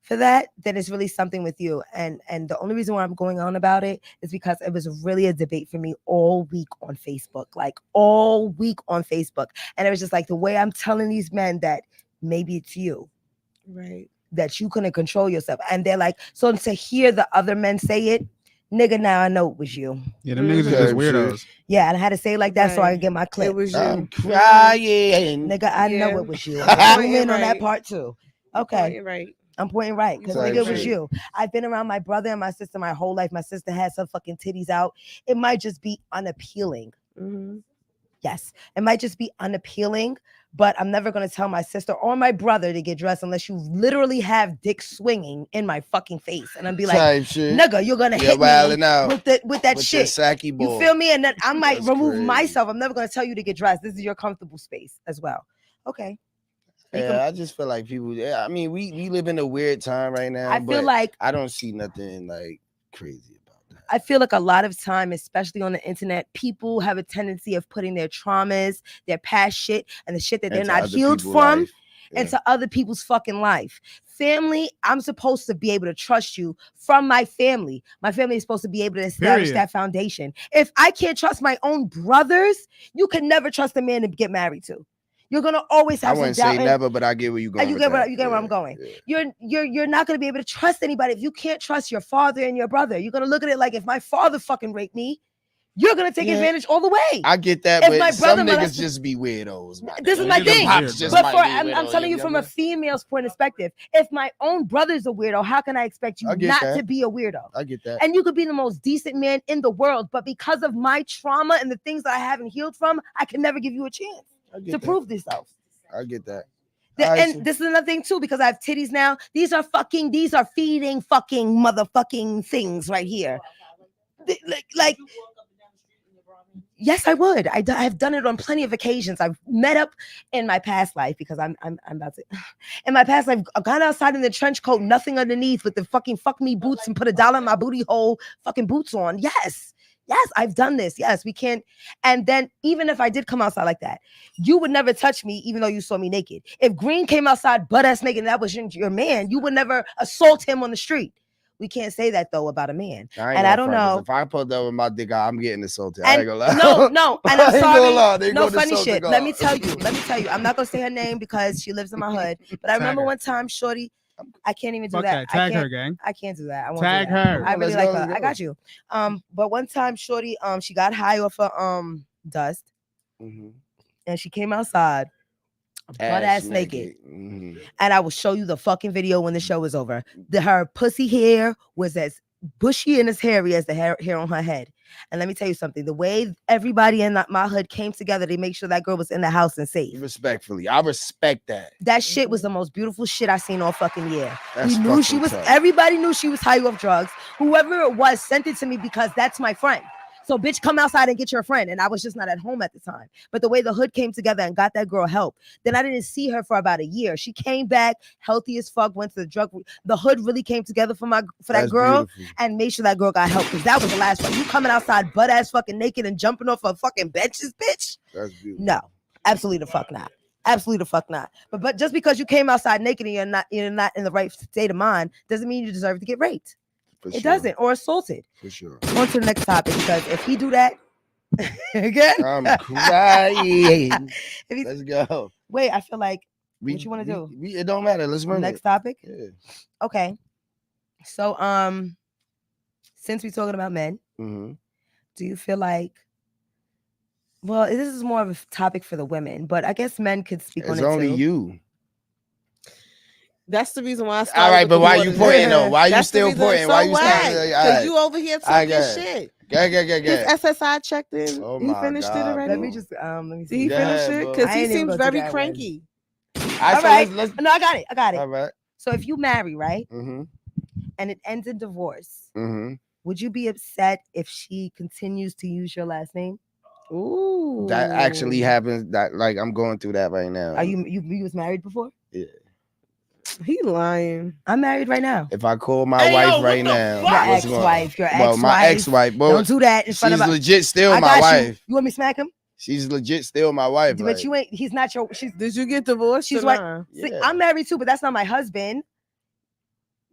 for that, then it's really something with you. And the only reason why I'm going on about it is because it was really a debate for me all week on Facebook. Like all week on Facebook. And it was just like the way I'm telling these men that maybe it's you. Right. That you couldn't control yourself. And they're like, so to hear the other men say it, nigga, now I know it was you. Yeah, them niggas are just weirdos. Yeah, and I had to say it like that so I Right. could get my clip. It was you. I'm crying. Nigga, I Yeah. know it was you. You're I'm gonna zoom pointing in on that right. part too. You're Okay. pointing right. I'm pointing right because You're nigga, it pointing was right. you. I've been around my brother and my sister my whole life. My sister has her fucking titties out. It might just be unappealing. Yes, it might just be unappealing, but I'm never gonna tell my sister or my brother to get dressed unless you literally have dick swinging in my fucking face, and I'm be like, Type shit. nigga, you're gonna Yeah, hit me wilding out with that with shit. that Saki ball. You feel me? And then I might That's remove crazy. myself. I'm never gonna tell you to get dressed. This is your comfortable space as well. Okay. Yeah, I just feel like people. Yeah, I mean, we live in a weird time right now. I feel but like I don't see nothing like crazy about that. I feel like a lot of time, especially on the internet, people have a tendency of putting their traumas, their past shit, and the shit that they're Into not other healed people's from life. Yeah. into other people's fucking life. Family, I'm supposed to be able to trust you from my family. My family is supposed to be able to establish that foundation. If I can't trust my own brothers, you can never trust a man to get married to. You're gonna always have I some wouldn't doubt. say never, but I get where you're going. You get where I'm going. Yeah. You're not gonna be able to trust anybody if you can't trust your father and your brother. You're gonna look at it like if my father fucking raped me, you're gonna take advantage all the way. I get that, If but my some brother niggas just be weirdos. This is my thing. Just But might for, be I'm weirdos, telling you know from what a female's point of perspective, if my own brother's a weirdo, how can I expect you I get not that. to be a weirdo? I get that. And you could be the most decent man in the world, but because of my trauma and the things that I haven't healed from, I can never give you a chance to prove yourself. I get that. And this is another thing too, because I have titties now. These are feeding fucking motherfucking things right here. Like yes, I would. I've done it on plenty of occasions. I've met up in my past life because I'm about to. In my past life, I've gone outside in the trench coat, nothing underneath, with the fucking fuck me boots and put $1 in my booty hole, fucking boots on. Yes, I've done this. Yes, we can't. And then even if I did come outside like that, you would never touch me, even though you saw me naked. If Green came outside butt ass naked and that was your man, you would never assault him on the street. We can't say that though about a man. I don't know. If I put that with my dick out, I'm getting assaulted. And I ain't gonna lie. No. And I'm sorry. No funny shit. shit. Let me tell you. I'm not gonna say her name because she lives in my hood. But I remember one time, shorty. I can't even do that. Tag her, gang. I can't do that. I won't tag do that. her. I really like her. I got you. But one time, shorty, she got high off of dust, and she came outside. Butt ass naked. And I will show you the fucking video when the show is over. Her pussy hair was as bushy and as hairy as the hair on her head. And let me tell you something. The way everybody in my hood came together to make sure that girl was in the house and safe. Respectfully, I respect that. That shit was the most beautiful shit I seen all fucking year. That's we knew she was. tough. Everybody knew she was high off drugs. Whoever it was sent it to me because that's my friend. So bitch, come outside and get your friend. And I was just not at home at the time. But the way the hood came together and got that girl help, then I didn't see her for about a year. She came back healthy as fuck, went to the drug. The hood really came together for that girl and made sure that girl got help. Because that was the last one. You coming outside butt ass fucking naked and jumping off of fucking benches, bitch? That's beautiful. No, absolutely the fuck not. Absolutely the fuck not. But just because you came outside naked and you're not in the right state of mind doesn't mean you deserve to get raped. It doesn't, or assaulted. For sure. On to the next topic, because if he do that again, I'm crying. Let's go. Wait, I feel like what you want to do? It don't matter. Let's run next topic. Yeah. Okay. So since we're talking about men, mm-hmm. do you feel like Well, this is more of a topic for the women, but I guess men could speak on It's it only too. you. That's the reason why I started. All right, with but the why water you pointing though? thing. Why you That's the still reason. pointing? So Why you what? standing there? All Because right. you over here All right, talking go ahead. shit. Go His ahead. SSI checked in. Oh He my finished it God, already. Let me just let me Did he see. Go finish ahead, it? bro. Because I he ain't even seems gonna do very that one. cranky. All All right. let's. No, I got it. I got it. All right. So if you marry, right, Mm-hmm. and it ends in divorce, Mm-hmm. would you be upset if she continues to use your last name? Ooh. That actually happens. That like I'm going through that right now. Are you was married before? Yeah. He lying. I'm married right now. If I call my Hey, wife yo, right what the now, fuck? Your what's going- ex-wife. Your Well, ex-wife. my ex-wife. Well, Don't do that in front she's of. legit still I my got you. wife. You want me to smack him? She's legit still my wife. But Like, you ain't. He's not your. She's. Did you get divorced? She's or what? nah? See, yeah. I'm married too, but that's not my husband.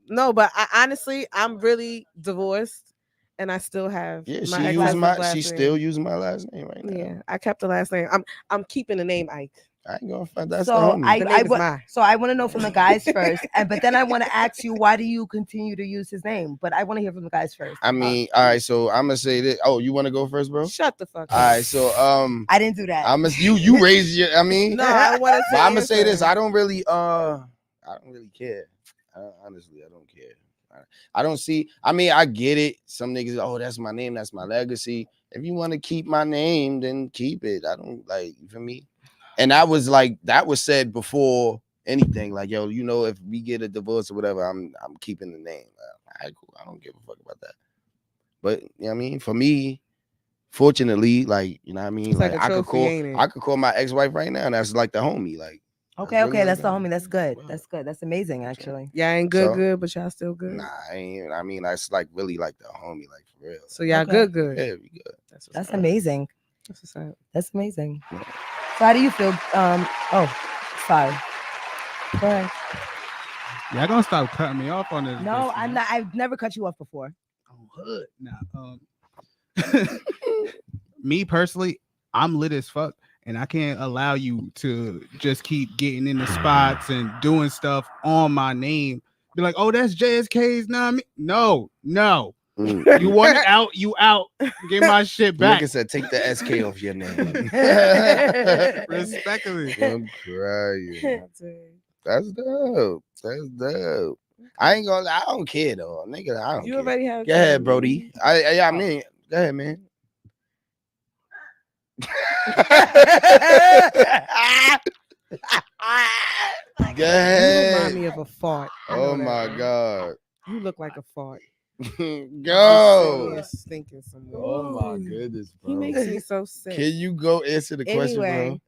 No, but honestly, I'm really divorced, and I still have Yeah, my she ex-husband's using my. last She's name. still using my last name right now. Yeah, I kept the last name. I'm keeping the name Ike. I ain't gonna find. That's So the homie. The name is mine. So I want to know from the guys first, but then I want to ask you, why do you continue to use his name? But I want to hear from the guys first. I mean, all right. So I'm gonna say this. Oh, you want to go first, bro? Shut the fuck up. All right. So I didn't do that. I'm gonna you raised your. I mean, No, I want to but say. I'm gonna say this. answer. I don't really care. Honestly, I don't care. I don't see. I mean, I get it. Some niggas, oh, that's my name, that's my legacy. If you want to keep my name, then keep it. I don't like for me. And that was said before anything. Like, yo, you know, if we get a divorce or whatever, I'm keeping the name. All right, cool. I don't give a fuck about that. But you know what I mean, for me, fortunately, like, you know what I mean, It's like a I could trophy, ain't it? call my ex-wife right now, and that's like the homie. Like, Okay, really that's the like homie. That's good. Wow. That's good. That's amazing, actually. Y'all ain't good, but y'all still good. Nah, I ain't. I mean, that's like really like the homie, like for real. So y'all Okay. good. Yeah, we good. That's what's That's up. amazing. That's what's up. That's amazing. So how do you feel? Oh, sorry. Go ahead. Y'all gonna stop cutting me off on this? No, bitch, I'm man. not. I've never cut you off before. Oh, hood. Nah. Me personally, I'm lit as fuck, and I can't allow you to just keep getting in the spots and doing stuff on my name. Be like, oh, that's JSK's name. No. You want it out, you out. Get my shit back. Nigga said, take the SK off your name. Respectfully. I'm crying. That's dope. That's dope. I ain't gonna. I don't care though, nigga. I don't You care. already have. Go ahead, Brody. I mean, go ahead, man. Go You ahead. remind me of a fart. I know Oh that, my right? god. You look like a fart. Go. You're stinking somewhere. Oh my goodness, bro. He makes me so sick. Can you go answer the question, Anyway, bro?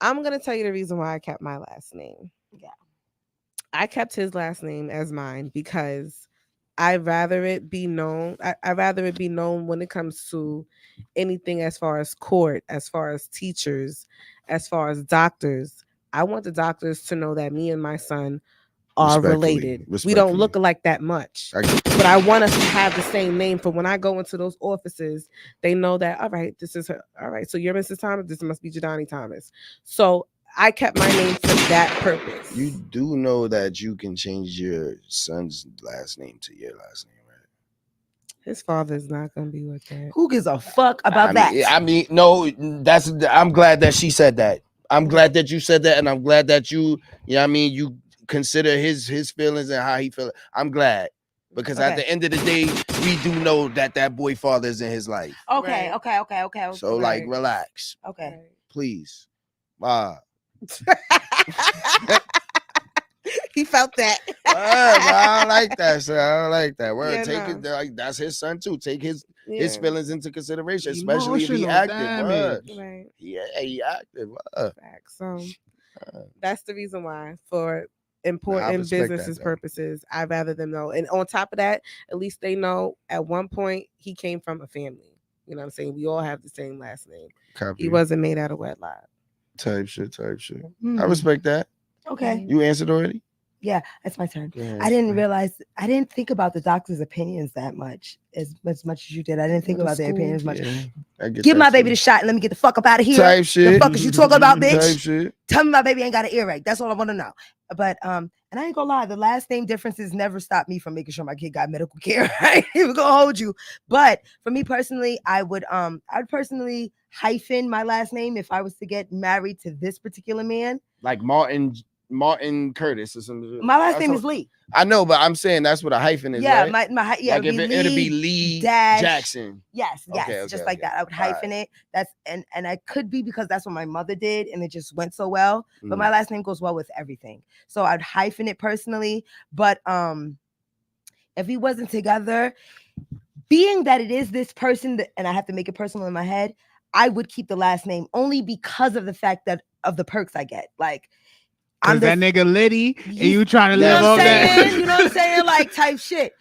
I'm gonna tell you the reason why I kept my last name. Yeah. I kept his last name as mine because I'd rather it be known. I'd rather it be known when it comes to anything as far as court, as far as teachers, as far as doctors. I want the doctors to know that me and my son are related. We don't look alike that much. But I want us to have the same name for when I go into those offices, they know that, all right, this is her. All right, so you're Mrs. Thomas, this must be Jadani Thomas. So I kept my name for that purpose. You do know that you can change your son's last name to your last name, right? His father's not gonna be with that. Who gives a fuck about that? I mean, no, I'm glad that she said that. I'm glad that you said that, and I'm glad that you know what I mean, you consider his feelings and how he feels. I'm glad. Because at the end of the day, we do know that boy father is in his life. Okay. So like, relax, Okay. please. He felt that. I don't like that, sir. I don't like that. Word, Yeah, take no. it like that's his son too. Take his Yeah. feelings into consideration, especially if he Emotional active. damage. Word. Right. Yeah, he active. Word. Facts. So that's the reason why, for important respect businesses that, though. purposes, I'd rather them know. And on top of that, at least they know at one point he came from a family. You know what I'm saying? We all have the same last name. Copy. He wasn't made out of wedlock. Type shit. Hmm. I respect that. Okay. You answered already? Yeah, it's my turn. Yeah, I didn't realize. I didn't think about the doctor's opinions that much, as much as you did. I didn't think about their opinions much. Yeah, I get Give that my baby too. the shot and let me get the fuck up out of here. Type shit. The fuck is you talking about, bitch? Type shit. Tell me my baby ain't got an earache. That's all I want to know. But and I ain't gonna lie, the last name differences never stopped me from making sure my kid got medical care. I ain't even gonna hold you. But for me personally, I'd personally hyphen my last name if I was to get married to this particular man. Like Martin Curtis or something. My last name is Lee. I know, but I'm saying that's what a hyphen is. Yeah, right? like if it'd be Lee dash, Jackson. Yes, Okay, just like that. I would hyphen it. That's and I could be because that's what my mother did, and it just went so well. But my last name goes well with everything, so I'd hyphen it personally. But if we wasn't together, being that it is this person, and I have to make it personal in my head, I would keep the last name only because of the fact that of the perks I get, like. I'm that nigga Liddy, and you trying to live on that. You know what I'm saying? Like type shit.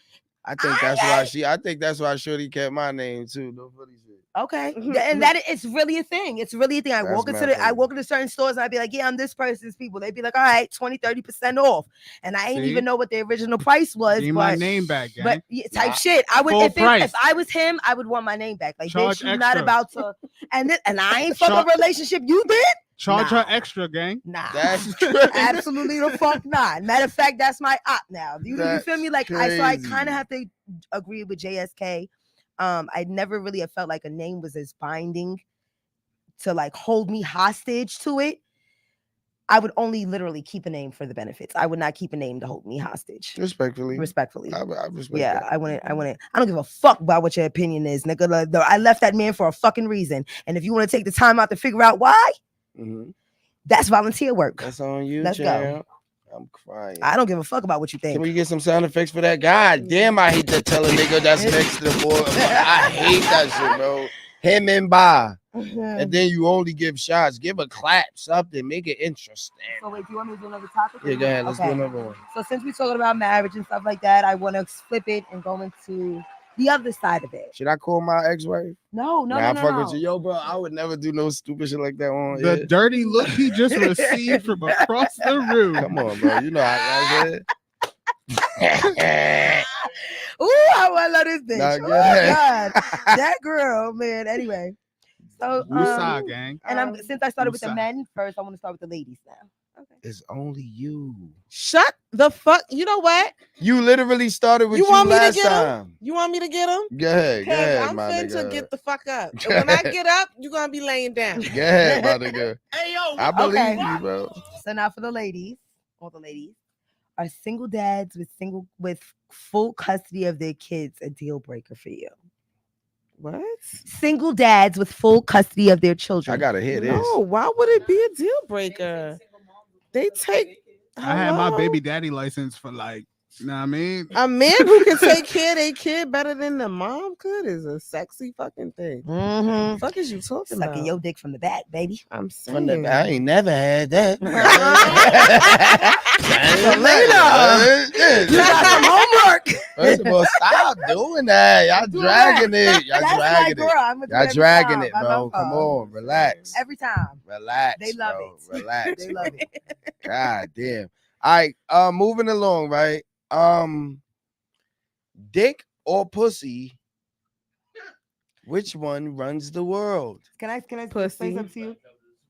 I think that's why Shorty kept my name too. No funny shit. Okay, and that it's really a thing. It's really a thing. I walk into certain stores and I'd be like, yeah, I'm this person's people. They'd be like, all right, 20-30% off, and I ain't even know what the original price was. Give my name back, gang. But type shit. I would if I was him, I would want my name back. Like, bitch, you're not about to. And I ain't fuck a relationship. You did. Charge her extra, gang. Nah, that's absolutely the fuck not. Matter of fact, that's my op now. You feel me? Like I kind of have to agree with JSK. I never really have felt like a name was as binding to like hold me hostage to it. I would only literally keep a name for the benefits. I would not keep a name to hold me hostage. Respectfully. I respect yeah, that. I wouldn't. I don't give a fuck about what your opinion is, nigga. Like, I left that man for a fucking reason. And if you want to take the time out to figure out why, that's volunteer work. That's on you. Let's go. I'm crying. I don't give a fuck about what you think. Can we get some sound effects for that? God damn, I hate to tell a nigga that's next to the boy. I hate that shit, bro. Him and bye. And then you only give shots. Give a clap, something. Make it interesting. So wait, do you want me to do another topic? Yeah, go ahead. Let's do another one. So since we're talking about marriage and stuff like that, I want to flip it and go into the other side of it. Should I call my ex-wife? No. I'm fucking with you. Yo, bro, I would never do no stupid shit like that on the dirty look he just received from across the room. Come on, bro. You know I said. Ooh, I love this bitch. Oh, God. That girl, man. Anyway. So gang. And since I started with the men first, I want to start with the ladies now. Okay. It's only you. Shut the fuck. You know what? You literally started with you last time. You want me to get him? Go ahead, I'm finna get the fuck up. And when I get up, you're gonna be laying down. Go ahead, my nigga. Hey yo, I believe you, bro. So now for the ladies, all the ladies, are single dads with full custody of their kids a deal breaker for you? What? Single dads with full custody of their children. I gotta hear this. No, why would it be a deal breaker? They take. I had my baby daddy license for like, you know what I mean? A man who can take care of their kid better than the mom could is a sexy fucking thing. Mm-hmm. Fuck is you talking about? Sucking your dick from the back, baby. I'm saying. I ain't never had that. You got some homework. First of all, stop doing that. Y'all dragging it. Y'all dragging it, bro. Come on, relax. Every time. Relax. They love it. Relax. They love it. God damn. All right, moving along, right? Dick or pussy? Which one runs the world? Can I explain something to you?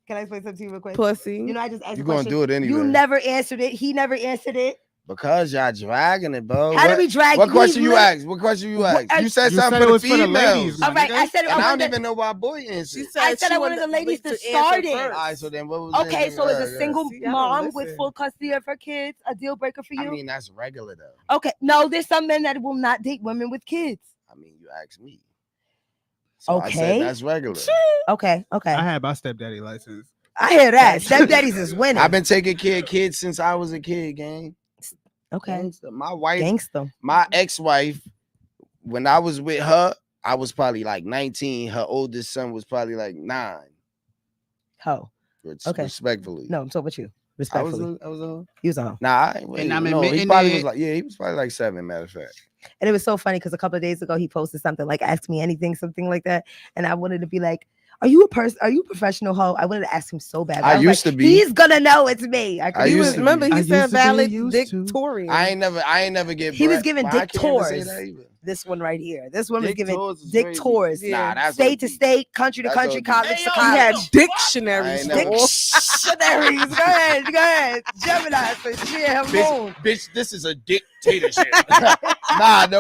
Can I explain something to you real quick? Pussy. You know, I just asked you're gonna do it anyway. You never answered it. He never answered it. Because y'all dragging it, bro. How do we drag? What question you asked? What question you asked? You said something for the females. All right, I said. And I don't even know why boy answered. I said I wanted the ladies to start it. All right, so then what was? Okay, so is a single mom with full custody of her kids a deal breaker for you? I mean, that's regular though. Okay, no, there's some men that will not date women with kids. I mean, you asked me. So okay, I said that's regular. Okay. I had my stepdaddy license. I hear that. Stepdaddies is winning. I've been taking care of kids since I was a kid, gang. Okay. Gangsta. My wife, Gangsta. My ex-wife, when I was with her, I was probably like 19. Her oldest son was probably like 9. Ho. Okay. Respectfully. No, I'm talking about you. Respectfully. I was a He was a hoe. Nah, he probably was like, he was probably like 7, matter of fact. And it was so funny because a couple of days ago he posted something like "Ask me anything," something like that, and I wanted to be like, Are you a person? Are you a professional hoe? I wanted to ask him so bad. I was used like, to be. He's gonna know it's me. I He used was, to be. remember, I he said used to be, valid used to. dictorian. I ain't never get. He was Brett. giving Well, I dick can't even say tours. that either. This one right here. This one was Dick giving tours is dick crazy. tours. Yeah. Nah, that's State to OD. state, country to That's country, OD. college Hey, to yo, He college. had I dictionaries. ain't never. Dictionaries. Go ahead. Go ahead. Gemini for share moon. Bitch, this is a dictatorship. nah, but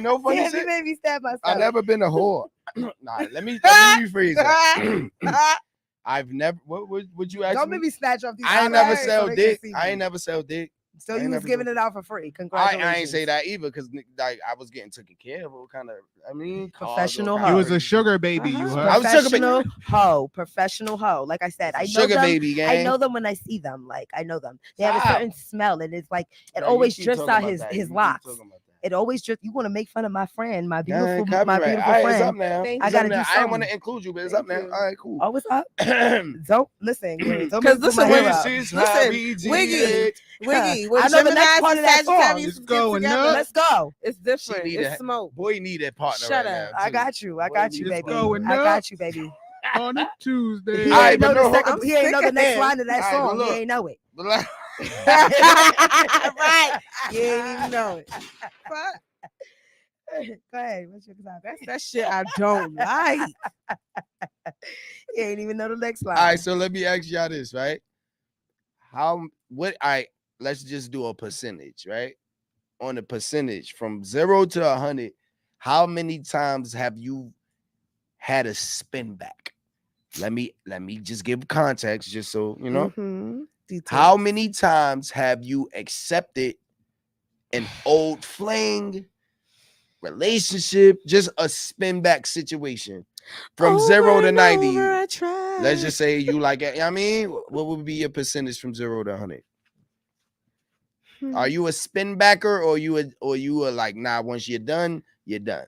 no funny Damn, you shit. made me stab myself. I never been a whore. Nah, let me rephrase that. I've never. What would you ask Don't me? make me snatch off these. I ain't never eyelashes so sell they can dick. see I me. ain't never sell dick. So I you ain't was never giving do- it out for free. Congratulations. I ain't say that either because like I was getting taken care of. What kind of? I mean, cars, all Professional kinds You hoe. of was a crazy sugar baby. You Uh-huh. heard? I was sugar baby. Professional hoe. Professional hoe. Like I said, I know Sugar them. baby gang. I know them when I see them. Like I know them. They have a Stop. certain smell, and it's like it Yeah, you always keep drifts talking out about his that. his You keep locks. talking about that. It always drifts. You want to make fun of my friend, my Yeah, beautiful, my copyright. beautiful All right, it's friend. up now. Thank I you. gotta It's up do now. I didn't want something. to include you, but it's Thank up now. you. All right, cool. Oh, what's up? Don't listen. Don't Because make listen, my hair when- up. This is Listen, how we did Wiggy. it. Wiggy, when I know the next Gemini part and of that song. Sagittarius It's get going together, up. Let's go. it's different. She need It's a- smoke. Boy, need that partner Shut right up. now. I too. got you. I Boy, got need you, a baby. partner. going I up. got you, baby. On a Tuesday. He Alright, ain't but know the no, second. I'm He ain't know the sick of next him. line of that Alright, but song. look. He ain't know it. Right. You ain't even know it. Fuck. Go ahead. What's your example? That's that shit I don't like. He ain't even know the next line. All right, so let me ask y'all this, right? Let's just do a percentage, right? On a percentage from 0 to 100, how many times have you had a spin back? Let me just give context, just so you know. Mhm. Details. How many times have you accepted an old fling relationship, just a spin back situation from 0 to 90? Let's just say you like it. I mean, what would be your percentage from 0 to 100? Are you a spin backer or you are like, nah, once you're done, you're done?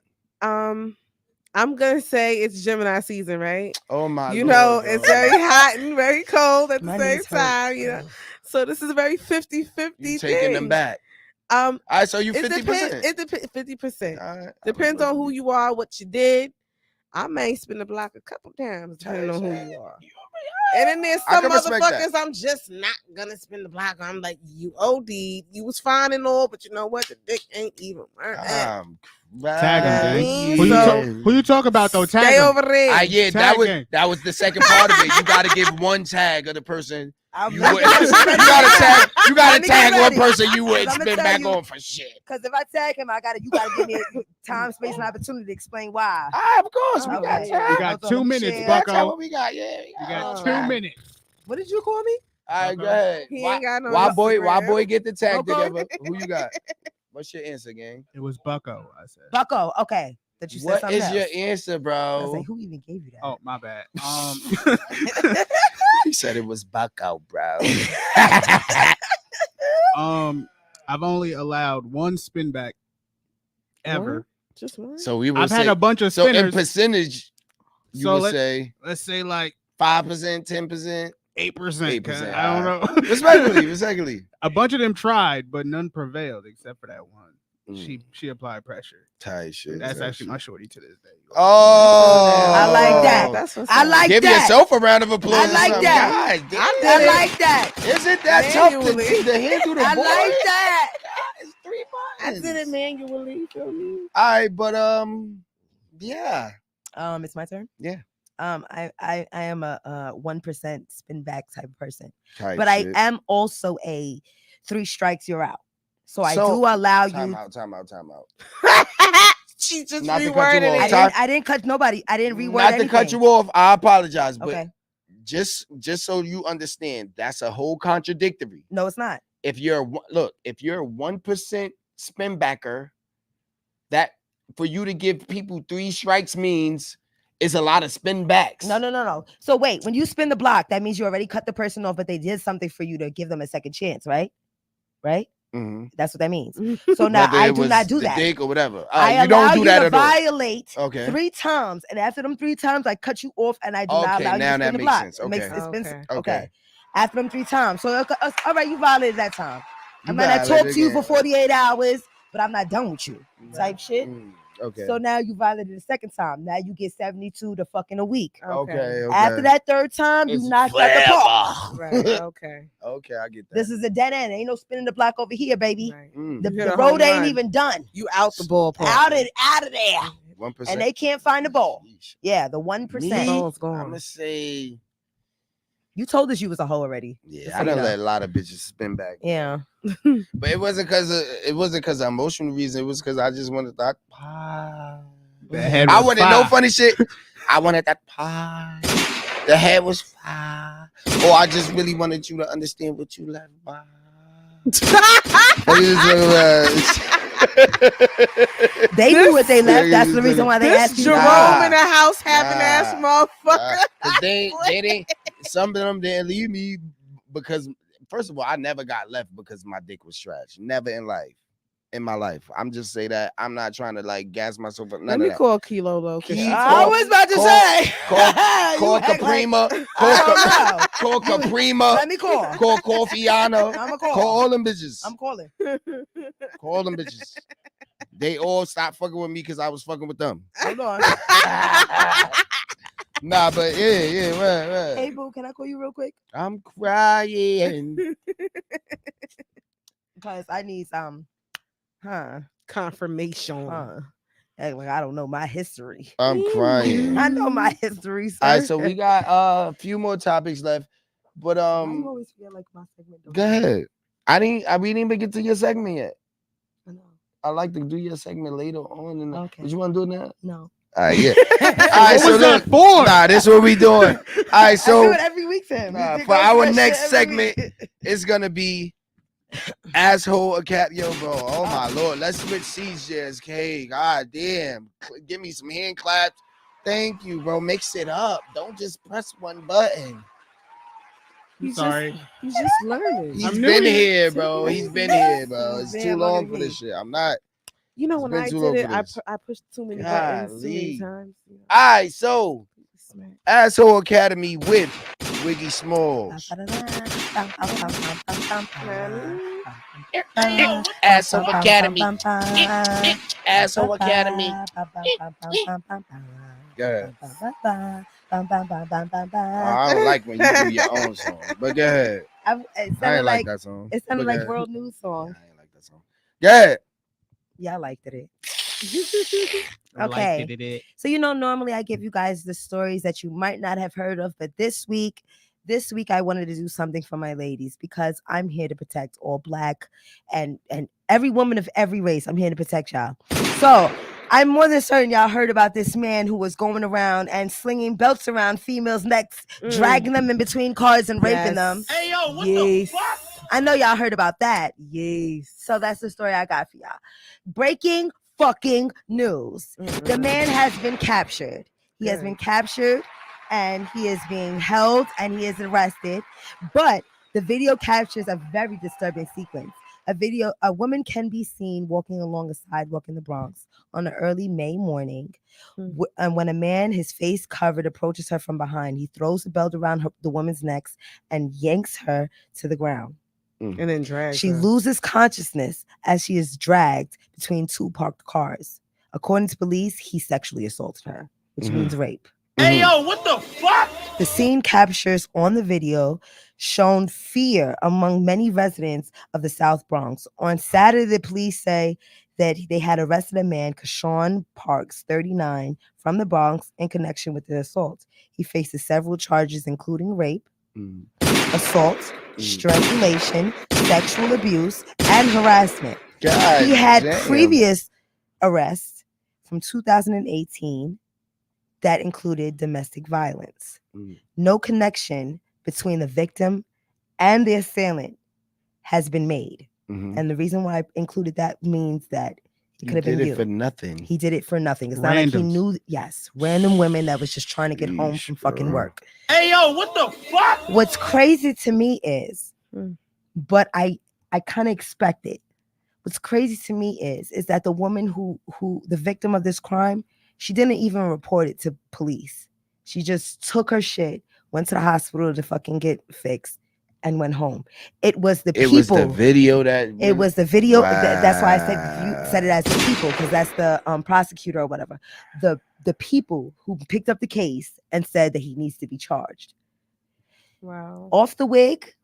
I'm gonna say it's Gemini season, right? Oh my You Lord, know, bro. it's very hot and very cold at the My same knees hurt. time, you know. So this is a very 50-50 You thing. taking them back. All right, so you it 50%. depends. It depends 50%. All right, Depends on who you are, what you did. I may spin the block a couple times, depending on who you are. And then there's I some can respect motherfuckers I'm just not gonna spin the block. I'm like, you OD, you was fine and all, but you know what? The dick ain't even worth it. Tag him, gang. Mm, Who so- you talk about though? Tag Stay him. over there. Yeah, Tag that was the second part of it. You got to give one tag of the person. I'm You not- gotta Let me tag get one ready. person you would I'ma spin tell back you- on for shit. Because if I tag him, you gotta give me time, space, and opportunity to explain why. Of course, we Okay. got We time. got Hold on, 2 let me minutes, share. That's Bucko. what we got. Yeah, We got Oh. 2 minutes. What did you call me? All right, Bucko. go ahead. He ain't got no why boy Instagram. get the tag Bucko? together? Who you got? What's your answer, gang? It was Bucko. I said. Bucko. Okay. That you said What something is else. your answer, I was bro? like, who even gave you that? Oh, my bad. He said it was Bucko, bro. I've only allowed one spin back ever. One? Just one? So we would I've say, had a bunch of so in spinners. percentage, you So would say let's say like 5%, 10%. 8%. 8%. I don't know. Respectfully. A bunch of them tried, but none prevailed except for that one. Mm. She applied pressure. Tight shit. That's actually my shorty to this day. Oh, I like that. That's what's I up. like Give that. yourself a round of applause. I or like something. that. God damn. I I did it. like that. Isn't that tough Manually. to handle the I boy? like that. It's 3 I buttons. did it manually. You feel me? All right, but yeah. It's my turn. Yeah. I am a 1% spin back type of person, Tight but shit. I am also a 3 strikes you're out. So I So, do allow you. Time out. She just Not to cut you reworded off. it. I didn't cut nobody. I didn't reword Not anything. to cut you off, I apologize, but Okay. just so you understand, that's a whole contradictory. No, it's not. If you're 1% spin backer, that for you to give people 3 strikes means it's a lot of spin backs. No. So wait, when you spin the block, that means you already cut the person off, but they did something for you to give them a second chance, right? Right? Mm-hmm. That's what that means. So now I do not do that. Dick or whatever. I you don't allow do you that to at all. violate Okay. 3 times, and after them 3 times, I cut you off, and I do not Okay, allow you now to spin that the makes block. sense. It makes Okay. it's been Okay. okay. After them 3 times, so all right, you violated that time. You I might not talk violated to you again. for 48 hours, but I'm not done with you. Type shit. Okay. So now you violated the second time. Now you get 72 to fucking a week. Okay. After that third time, you knocked out the park. Right. Okay. Okay, I get that. This is a dead end. Ain't no spinning the block over here, baby. Right. The, You hit the a road home ain't run. even done. You out the ballpark. Out of there. 1%. And they can't find the ball. Sheesh. Yeah, the 1%. Me, Ball's I'm gone. gonna say, You told us you was a hoe already. yeah, Just I so you done know. let a lot of bitches spin back. Yeah. But it wasn't because of emotional reason. It was because I just wanted that pie. The head I was wanted no fire. funny shit. I wanted that pie. The head was fire. Or I just really wanted you to understand what you left by. They knew what they left. That's the reason why they This asked you. Jerome Nah. in the house having ass motherfucker. Cause they didn't. Some of them didn't leave me because, first of all, I never got left because my dick was trash. Never in life. In my life, I'm just say that I'm not trying to like gas myself up. None Let of me that. call Kilo though. 'cause He she I told- was about to Call- say. Call You act like- Caprima. I don't know. Call Caprima. Let me call. Call Coffeeana. I'm a call. Call all them bitches. I'm calling. Call them bitches. They all stopped fucking with me because I was fucking with them. Hold on. Nah, but yeah, right. Hey, boo, can I call you real quick? I'm crying. Because I need some. Confirmation. Act like I don't know my history. I'm crying. I know my history, sir. All right, so we got a few more topics left, but Why you always feel like my segment don't go ahead. We didn't even get to your segment yet. I know. I like to do your segment later on. And Okay. But you want to do it now? No. All right, yeah. All right, What so was that look, for? nah, this what we doing. All right, I do so it every week for him. nah, He for goes our that next shit every segment, week. it's gonna be asshole a cat. Yo, bro. Oh my lord. Let's switch seats, JSK. God damn. Give me some hand claps. Thank you, bro. Mix it up. Don't just press one button. He's Sorry. He's just learning. He's I'm been new here, bro. He's been here, bro. He's It's been too here long longer for than this shit. I'm not. You know, It's when been I too did long it, for this. I pushed too many buttons too many Golly. times. You know. All right, so Smack. Asshole Academy with Wiggy Smalls. Asshole Academy. Asshole Academy. Go ahead. I don't like when you do your own song, but go ahead. It I ain't sounded like like that song. it sounded but like go ahead. world news Yeah, song. I ain't like that song. Go ahead. Yeah, I liked it. I liked Okay. it. So normally I give you guys the stories that you might not have heard of, but this week I wanted to do something for my ladies because I'm here to protect all Black and every woman of every race. I'm here to protect y'all. So I'm more than certain y'all heard about this man who was going around and slinging belts around females' necks, dragging them in between cars and raping them. Hey, yo, what the fuck? I know y'all heard about that. Yes. So that's the story I got for y'all. Breaking fucking news. The man has been captured. He has been captured and he is being held and he is arrested. But the video captures a very disturbing sequence. A woman can be seen walking along a sidewalk in the Bronx on an early May morning. And when a man, his face covered, approaches her from behind, he throws the belt around the woman's neck and yanks her to the ground. And then drags She her. loses consciousness as she is dragged between two parked cars. According to police, he sexually assaulted her, which means rape. Hey, yo, what the fuck? The scene captures on the video shown fear among many residents of the South Bronx. On Saturday, the police say that they had arrested a man, Kashawn Parks, 39, from the Bronx in connection with the assault. He faces several charges, including rape, assault, strangulation, sexual abuse, and harassment. God He had damn. previous arrests from 2018 that included domestic violence. No connection between the victim and the assailant has been made. And the reason why I included that means that it could have been did you. it for nothing. He did it for nothing. It's not like he Randoms. knew. Yes, random women that was just trying to get home Yeesh, from fucking bro. work. Hey, yo, what the fuck? What's crazy to me is, but I kind of expect it. What's crazy to me is that the woman who the victim of this crime, she didn't even report it to police. She just took her shit, went to the hospital to fucking get fixed, and went home. It was the It people. was the video that. It was the video. Wow. That's why I said you said it as the people, because that's the prosecutor or whatever. The people who picked up the case and said that he needs to be charged. Wow. Off the wig.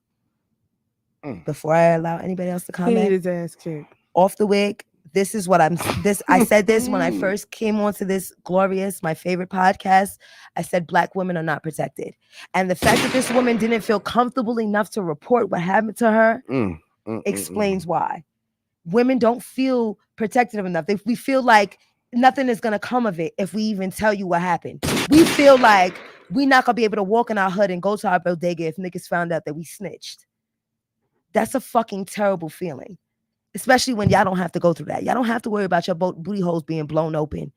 Mm. Before I allow anybody else to He comment, needed his ass kicked. off the wig. This is what I'm. This I said this when I first came onto this glorious, my favorite podcast. I said Black women are not protected, and the fact that this woman didn't feel comfortable enough to report what happened to her explains why. Women don't feel protected enough. We feel like nothing is gonna come of it if we even tell you what happened. We feel like we're not gonna be able to walk in our hood and go to our bodega if niggas found out that we snitched. That's a fucking terrible feeling. Especially when y'all don't have to go through that. Y'all don't have to worry about your booty holes being blown open.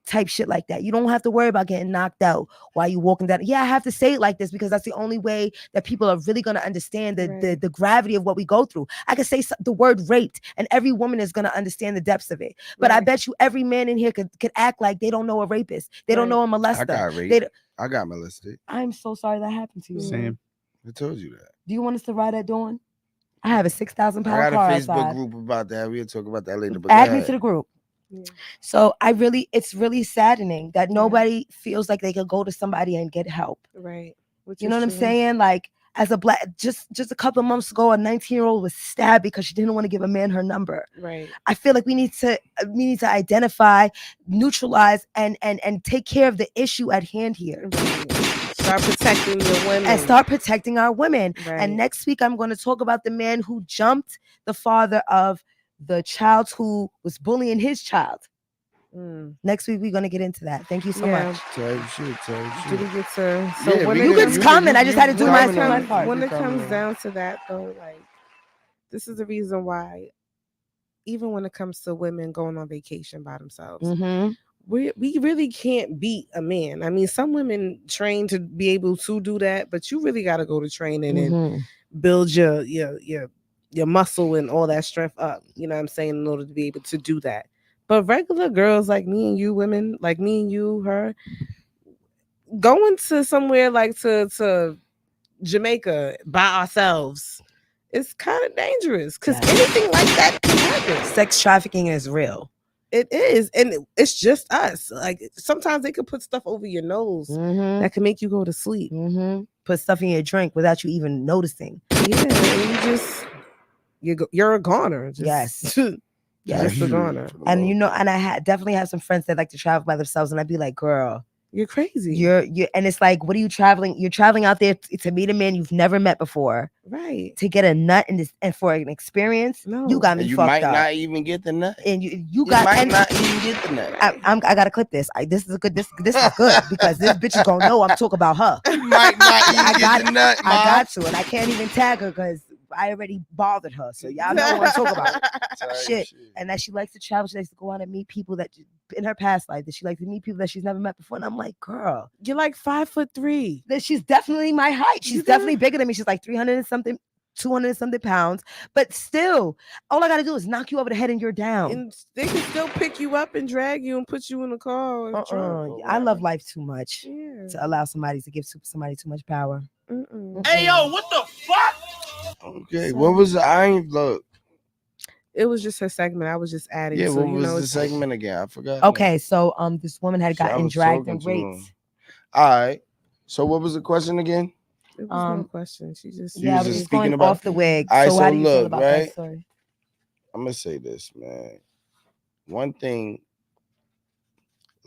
Type shit like that. You don't have to worry about getting knocked out while you walking down. Yeah, I have to say it like this because that's the only way that people are really going to understand the gravity of what we go through. I could say the word raped and every woman is going to understand the depths of it. But I bet you every man in here could act like they don't know a rapist. They don't know a molester. I got raped. I got molested. I'm so sorry that happened to you. Same. I told you that. Do you want us to ride at dawn? I have a 6,000 pound car I got a Facebook outside. group about that. We'll talk about that later. But add me to the group. Yeah. So it's really saddening that nobody feels like they could go to somebody and get help. Right. You know what I'm saying? Like as a Black, just a couple of months ago, a 19-year-old was stabbed because she didn't want to give a man her number. Right. I feel like we need to identify, neutralize, and take care of the issue at hand here. Right. Start protecting your women. And start protecting our women. Right. And next week, I'm going to talk about the man who jumped the father of the child who was bullying his child. Next week, we're going to get into that. Thank you so much. Tell shit. Did we get to... So yeah, when you could comment. I just had to do my part. When it comes down to that, though, like, this is the reason why, even when it comes to women going on vacation by themselves, we really can't beat a man. I mean, some women train to be able to do that, but you really got to go to training and build your muscle and all that strength up. You know what I'm saying? In order to be able to do that. But regular girls like me and you, women like me and you, her, going to somewhere like to Jamaica by ourselves, it's kind of dangerous because anything like that can happen. Sex trafficking is real. It is, and it's just us. Like sometimes they could put stuff over your nose that can make you go to sleep. Put stuff in your drink without you even noticing. Yeah, and you're a goner. Yes, just a goner. And you know, and I definitely have some friends that like to travel by themselves, and I'd be like, girl, you're crazy. You're and it's like, what are you traveling? You're traveling out there to meet a man you've never met before, right? To get a nut and for an experience. No, you got me fucked up. You might not even get the nut, and you might not even get the nut. I gotta clip this. This is good. This is good because this bitch is gonna know I'm talking about her. You might not even get the nut. I got to, and I can't even tag her because I already bothered her. So y'all know what I'm talking about. Shit. And that she likes to travel. She likes to go out and meet people that in her past life that she likes to meet people that she's never met before. And I'm like, girl, you're like 5'3". That she's definitely my height. She's definitely bigger than me. She's like 300 and something, 200 and something pounds. But still, all I gotta do is knock you over the head and you're down. And they can still pick you up and drag you and put you in the car. I love life too much to allow somebody to give somebody too much power. Hey yo, what the fuck? Okay, what was I ain't look? It was just her segment. I was just adding. Yeah, so, what was the segment again? I forgot. Okay, so this woman had gotten dragged and raped. All right. So what was the question again? It was no question. She just was just speaking about off the wig. All right, so how do you feel about that story? I'm gonna say this, man. One thing.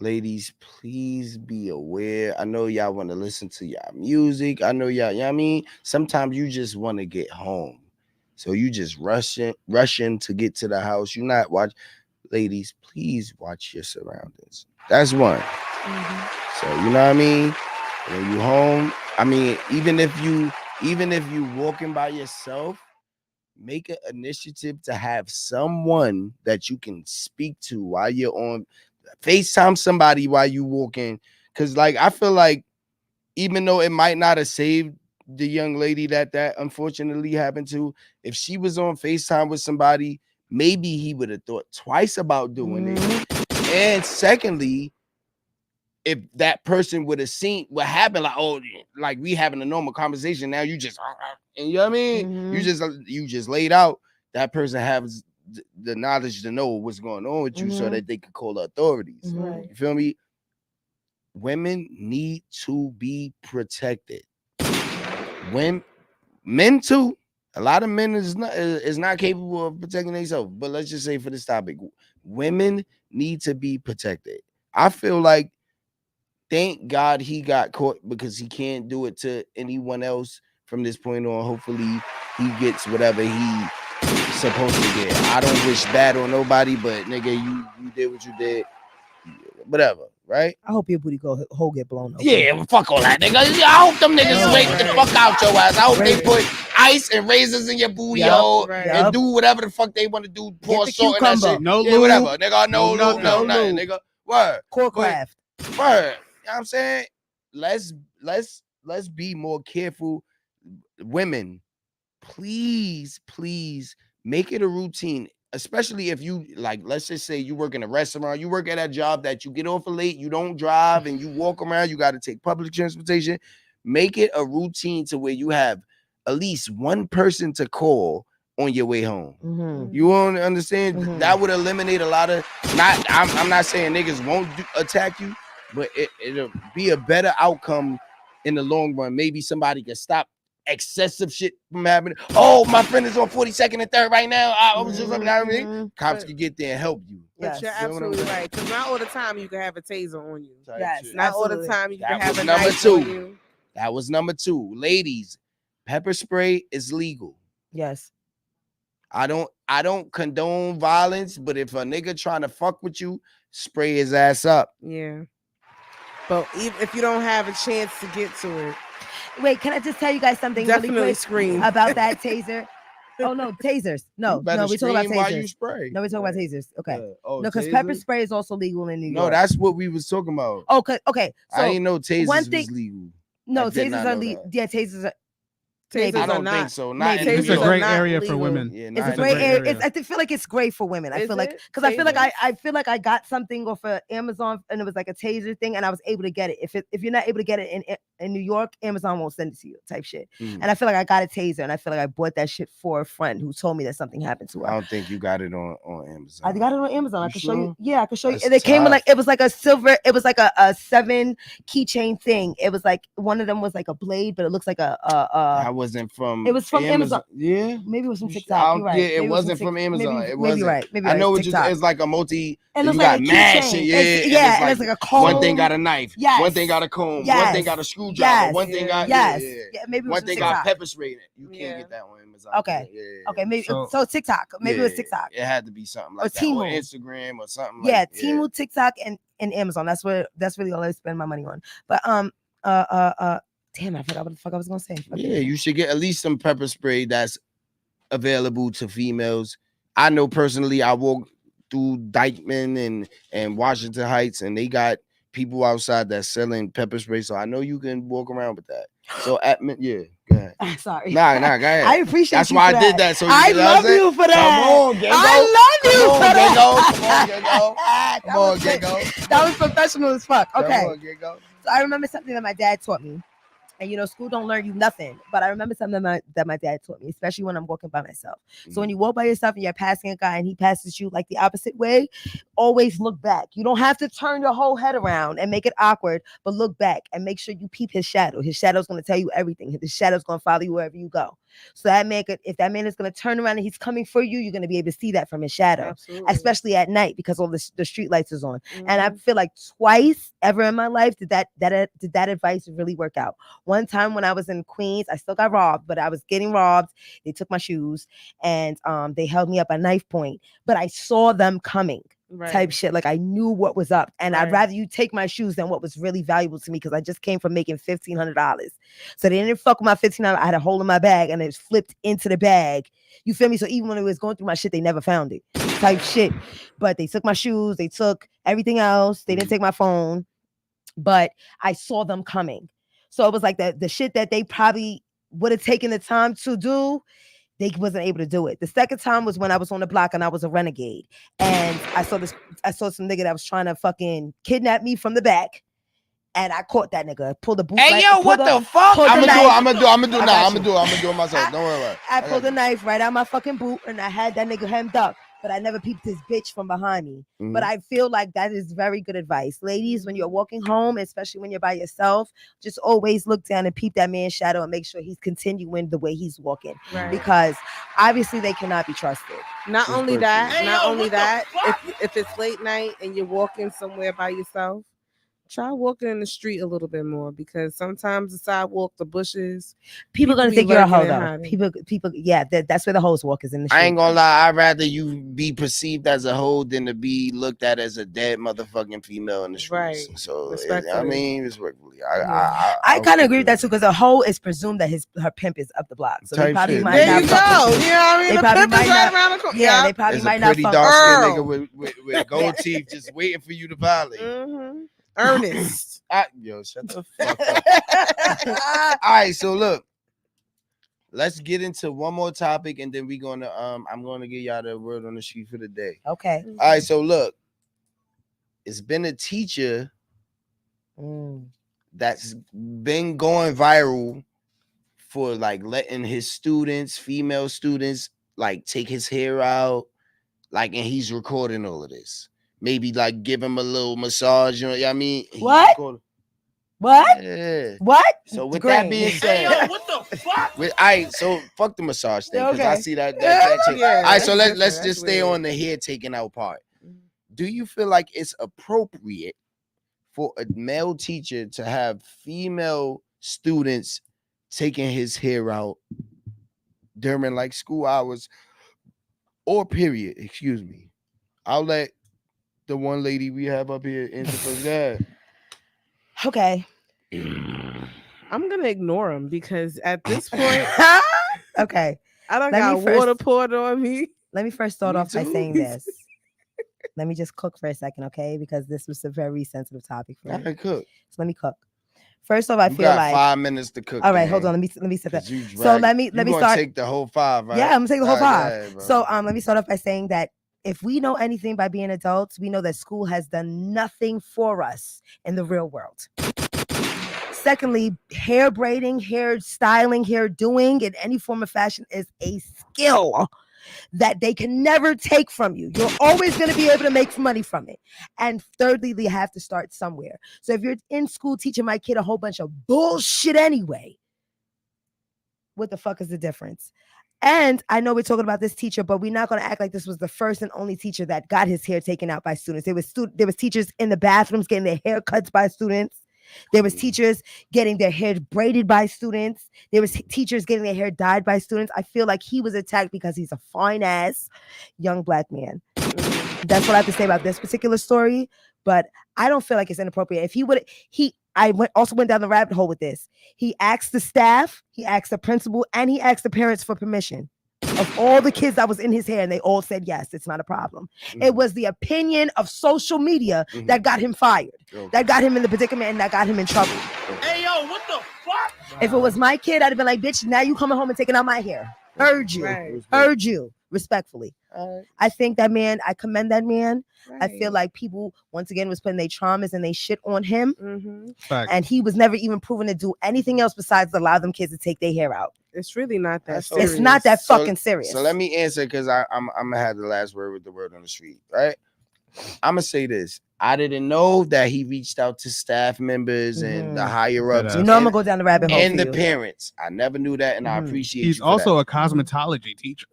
Ladies, please be aware. I know y'all want to listen to y'all music. I know y'all, you know what I mean? Sometimes you just want to get home. So you just rushing to get to the house. You're not watching. Ladies, please watch your surroundings. That's one. So you know what I mean? When you home, I mean, even if you walking by yourself, make an initiative to have someone that you can speak to while you're on. FaceTime somebody while you walking, because like I feel like even though it might not have saved the young lady that unfortunately happened to, if she was on FaceTime with somebody, maybe he would have thought twice about doing it. And secondly, if that person would have seen what happened, like, oh, like we having a normal conversation, now you just and you know what I mean. You just laid out. That person has the knowledge to know what's going on with you, so that they can call the authorities. Right. You feel me? Women need to be protected. When men too, a lot of men is not capable of protecting themselves. But let's just say for this topic, women need to be protected. I feel like, thank God he got caught, because he can't do it to anyone else from this point on. Hopefully he gets whatever he supposed to get. I don't wish bad on nobody, but nigga, you did what you did. Whatever, right? I hope your booty hole get blown open. Yeah, well, fuck all that, nigga. I hope them niggas rape the fuck out your ass. I hope they put ice and raisins in your booty hole and do whatever the fuck they want to do. Pour salt in that shit. No yeah, lube. whatever, nigga. No lube, no nothing, nigga. Word. Corecraft. Word. You know what I'm saying? Let's be more careful. Women, please make it a routine. Especially if you, like, let's just say you work in a restaurant, you work at that job that you get off late, you don't drive and you walk around, you got to take public transportation. Make it a routine to where you have at least one person to call on your way home. You won't understand? That would eliminate a lot of, I'm not saying niggas won't attack you, but it'll be a better outcome in the long run. Maybe somebody can stop excessive shit from happening. Oh, my friend is on 42nd and 3rd right now. I was just looking at everything. Cops can get there and help you. But you're absolutely right. Because not all the time you can have a taser on you. Yes, Not all the time you can have a number knife two. on you. That was number 2. Ladies, pepper spray is legal. Yes. I don't condone violence, but if a nigga trying to fuck with you, spray his ass up. Yeah. But if you don't have a chance to get to it, wait, can I just tell you guys something definitely really quick scream about that taser? Oh no, tasers. No, we talking about tasers. While you spray. No, we talking about tasers. Okay. Oh, no, because pepper spray is also legal in New York. No, that's what we was talking about. Okay. Okay. So I didn't know tasers was legal. No, tasers are legal. Yeah, tasers are. Tasers I don't think so. Not in it's New a York. gray area for legal. women. Yeah, It's a gray area. I feel like it's gray for women. I feel like because I feel like I got something off of Amazon and it was like a taser thing and I was able to get it. If you're not able to get it in New York, Amazon won't send it to you type shit. And I feel like I got a taser and I feel like I bought that shit for a friend who told me that something happened to her. I don't think you got it on Amazon. I got it on Amazon. I can show you. Yeah, I can show you. That's And it came with tough. like it was like a silver. It was like a 7 keychain thing. It was like one of them was like a blade, but it looks like I wasn't from. It was from Amazon. Yeah, maybe it was from TikTok. You're right. Yeah, it Maybe wasn't from Amazon. Maybe, It wasn't. Maybe right. Maybe I know right. it's like a multi. And you it's got like a mash. keychain. Yeah, and it's like a comb. One thing got a knife. Yes. One thing got a comb. Yes. One thing got a screwdriver. Yes. One thing got Yeah, maybe it was one from thing TikTok. got pepper spray in it. You can't get that on Amazon. Okay. Yeah. Okay. Maybe So TikTok. Maybe it was TikTok. It had to be something like Or that. Temu. Or Instagram or something. Yeah, like Temu, TikTok, and Amazon. That's really all I spend my money on. But damn, I forgot what the fuck I was gonna say. Yeah, you should get at least some pepper spray that's available to females. I know personally, I walk through Dykeman and Washington Heights, and they got people outside that's selling pepper spray. So I know you can walk around with that. So go ahead. Sorry. Nah, go ahead. I appreciate That's you why for I did that. So I love you for that. Come on, Gecko. I love you for that. Come on, Gecko. That was professional as fuck. Okay. Come on, Gecko. So I remember something that my dad taught me. And school don't learn you nothing. But I remember something that my dad taught me, especially when I'm walking by myself. So when you walk by yourself and you're passing a guy and he passes you like the opposite way, always look back. You don't have to turn your whole head around and make it awkward, but look back and make sure you peep his shadow. His shadow's going to tell you everything. His shadow's going to follow you wherever you go. So if that man is going to turn around and he's coming for you, you're going to be able to see that from his shadow. Absolutely. Especially at night because all the street lights is on. And I feel like twice ever in my life did that advice really work out. One time when I was in Queens, I still got robbed, but I was getting robbed. They took my shoes and they held me up at knife point, but I saw them coming. Type shit. Like I knew what was up, and I'd rather you take my shoes than what was really valuable to me because I just came from making $1,500. So they didn't fuck with my $1,500. I had a hole in my bag, and it flipped into the bag. You feel me? So even when it was going through my shit, they never found it. Type shit. But they took my shoes. They took everything else. They didn't take my phone, but I saw them coming. So it was like the shit that they probably would have taken the time to do. They wasn't able to do it. The second time was when I was on the block and I was a renegade. And I saw some nigga that was trying to fucking kidnap me from the back. and I caught that nigga. Pulled the boot. Hey, yo, what the fuck? pulled the I'm gonna knife. do it myself. I- Don't worry about it. I pulled the knife right out my fucking boot, and I had that nigga hemmed up. But I never peeped his bitch from behind me. Mhm. But I feel like that is very good advice. Ladies, when you're walking home, especially when you're by yourself, just always look down and peep that man's shadow and make sure he's continuing the way he's walking. Right. Because obviously they cannot be trusted. Not This only person. that, Hey, not yo, only what the that, fuck? if it's late night and you're walking somewhere by yourself, try walking in the street a little bit more, because sometimes the sidewalk, the bushes, People gonna be think you're a lurking hoe and though. hiding. People, yeah, that's where the hoes walk is in the street. I ain't gonna lie, I'd rather you be perceived as a hoe than to be looked at as a dead motherfucking female in the streets. Right. So Respectfully. respectfully. I kind of agree with that too, because a hoe is presumed that her pimp is up the block, so they Type probably shit. might There not you fuck go. with You know what I mean? They The probably pimp is might right not- around the corner. Yeah, they probably There's a might not pretty fuck. dark skinned Earl. nigga with gold teeth just waiting for you to violate. Mm-hmm. Ernest. Yo, shut the fuck up. All right, so look, let's get into one more topic, and then we're gonna I'm gonna give y'all the word on the street for the day. Okay. All right, so look, it's been a teacher that's been going viral for like letting his students, female students, like take his hair out, like, and he's recording all of this. Maybe like give him a little massage, you know what I mean? He's What? recording- What? Yeah. What? So with Green. that being Hey, said, yo, what the fuck? so fuck the massage thing, because I Okay. see that shit. Yeah, All right, so that's let's different. just That's stay weird. on the hair taking out part. Do you feel like it's appropriate for a male teacher to have female students taking his hair out during like school hours or period? Excuse me. I'll let the one lady we have up here answer for that. Okay. I'm gonna ignore him, because at this point, Okay. I don't Let got me first- water poured on me. Let me first start Me off by too. saying this. Let me just cook for a second, okay? Because this was a very sensitive topic for I me. can cook. So let me cook. First off, I You feel got like 5 minutes to cook. all right, hold on. Let me set that. 'cause you So drag- let me you let me gonna start. take the whole 5, right? Yeah, I'm gonna take the whole All right, 5. go ahead, bro. So let me start off by saying that if we know anything by being adults, we know that school has done nothing for us in the real world. Secondly, hair braiding, hair styling, hair doing in any form of fashion is a skill that they can never take from you. You're always going to be able to make money from it. And thirdly, they have to start somewhere. So if you're in school teaching my kid a whole bunch of bullshit anyway, what the fuck is the difference? And I know we're talking about this teacher, but we're not going to act like this was the first and only teacher that got his hair taken out by students. There was teachers in the bathrooms getting their hair cuts by students. There was teachers getting their hair braided by students. There was teachers getting their hair dyed by students. I feel like he was attacked because he's a fine ass young black man. That's what I have to say about this particular story. But I don't feel like it's inappropriate. If he would, also went down the rabbit hole with this. He asked the staff, he asked the principal, and he asked the parents for permission of all the kids that was in his hair, and they all said yes, it's not a problem. It was the opinion of social media that got him fired, that got him in the predicament, and that got him in trouble. Hey, yo, what the fuck? If it was my kid, I'd have been like, bitch, now you coming home and taking out my hair. Heard you. Right. Heard you. Respectfully. I think that man, I commend that man. I feel like people, once again, was putting their traumas and they shit on him. And he was never even proven to do anything else besides allow them kids to take their hair out. It's really not that serious. It's not that fucking serious. So let me answer, because I'm gonna have the last word with the word on the street, right? I'm gonna say this. I didn't know that he reached out to staff members and the higher ups. You know, I'm gonna go down the rabbit hole. And for the you. parents. I never knew that, and I appreciate He's you for also that. a cosmetology teacher.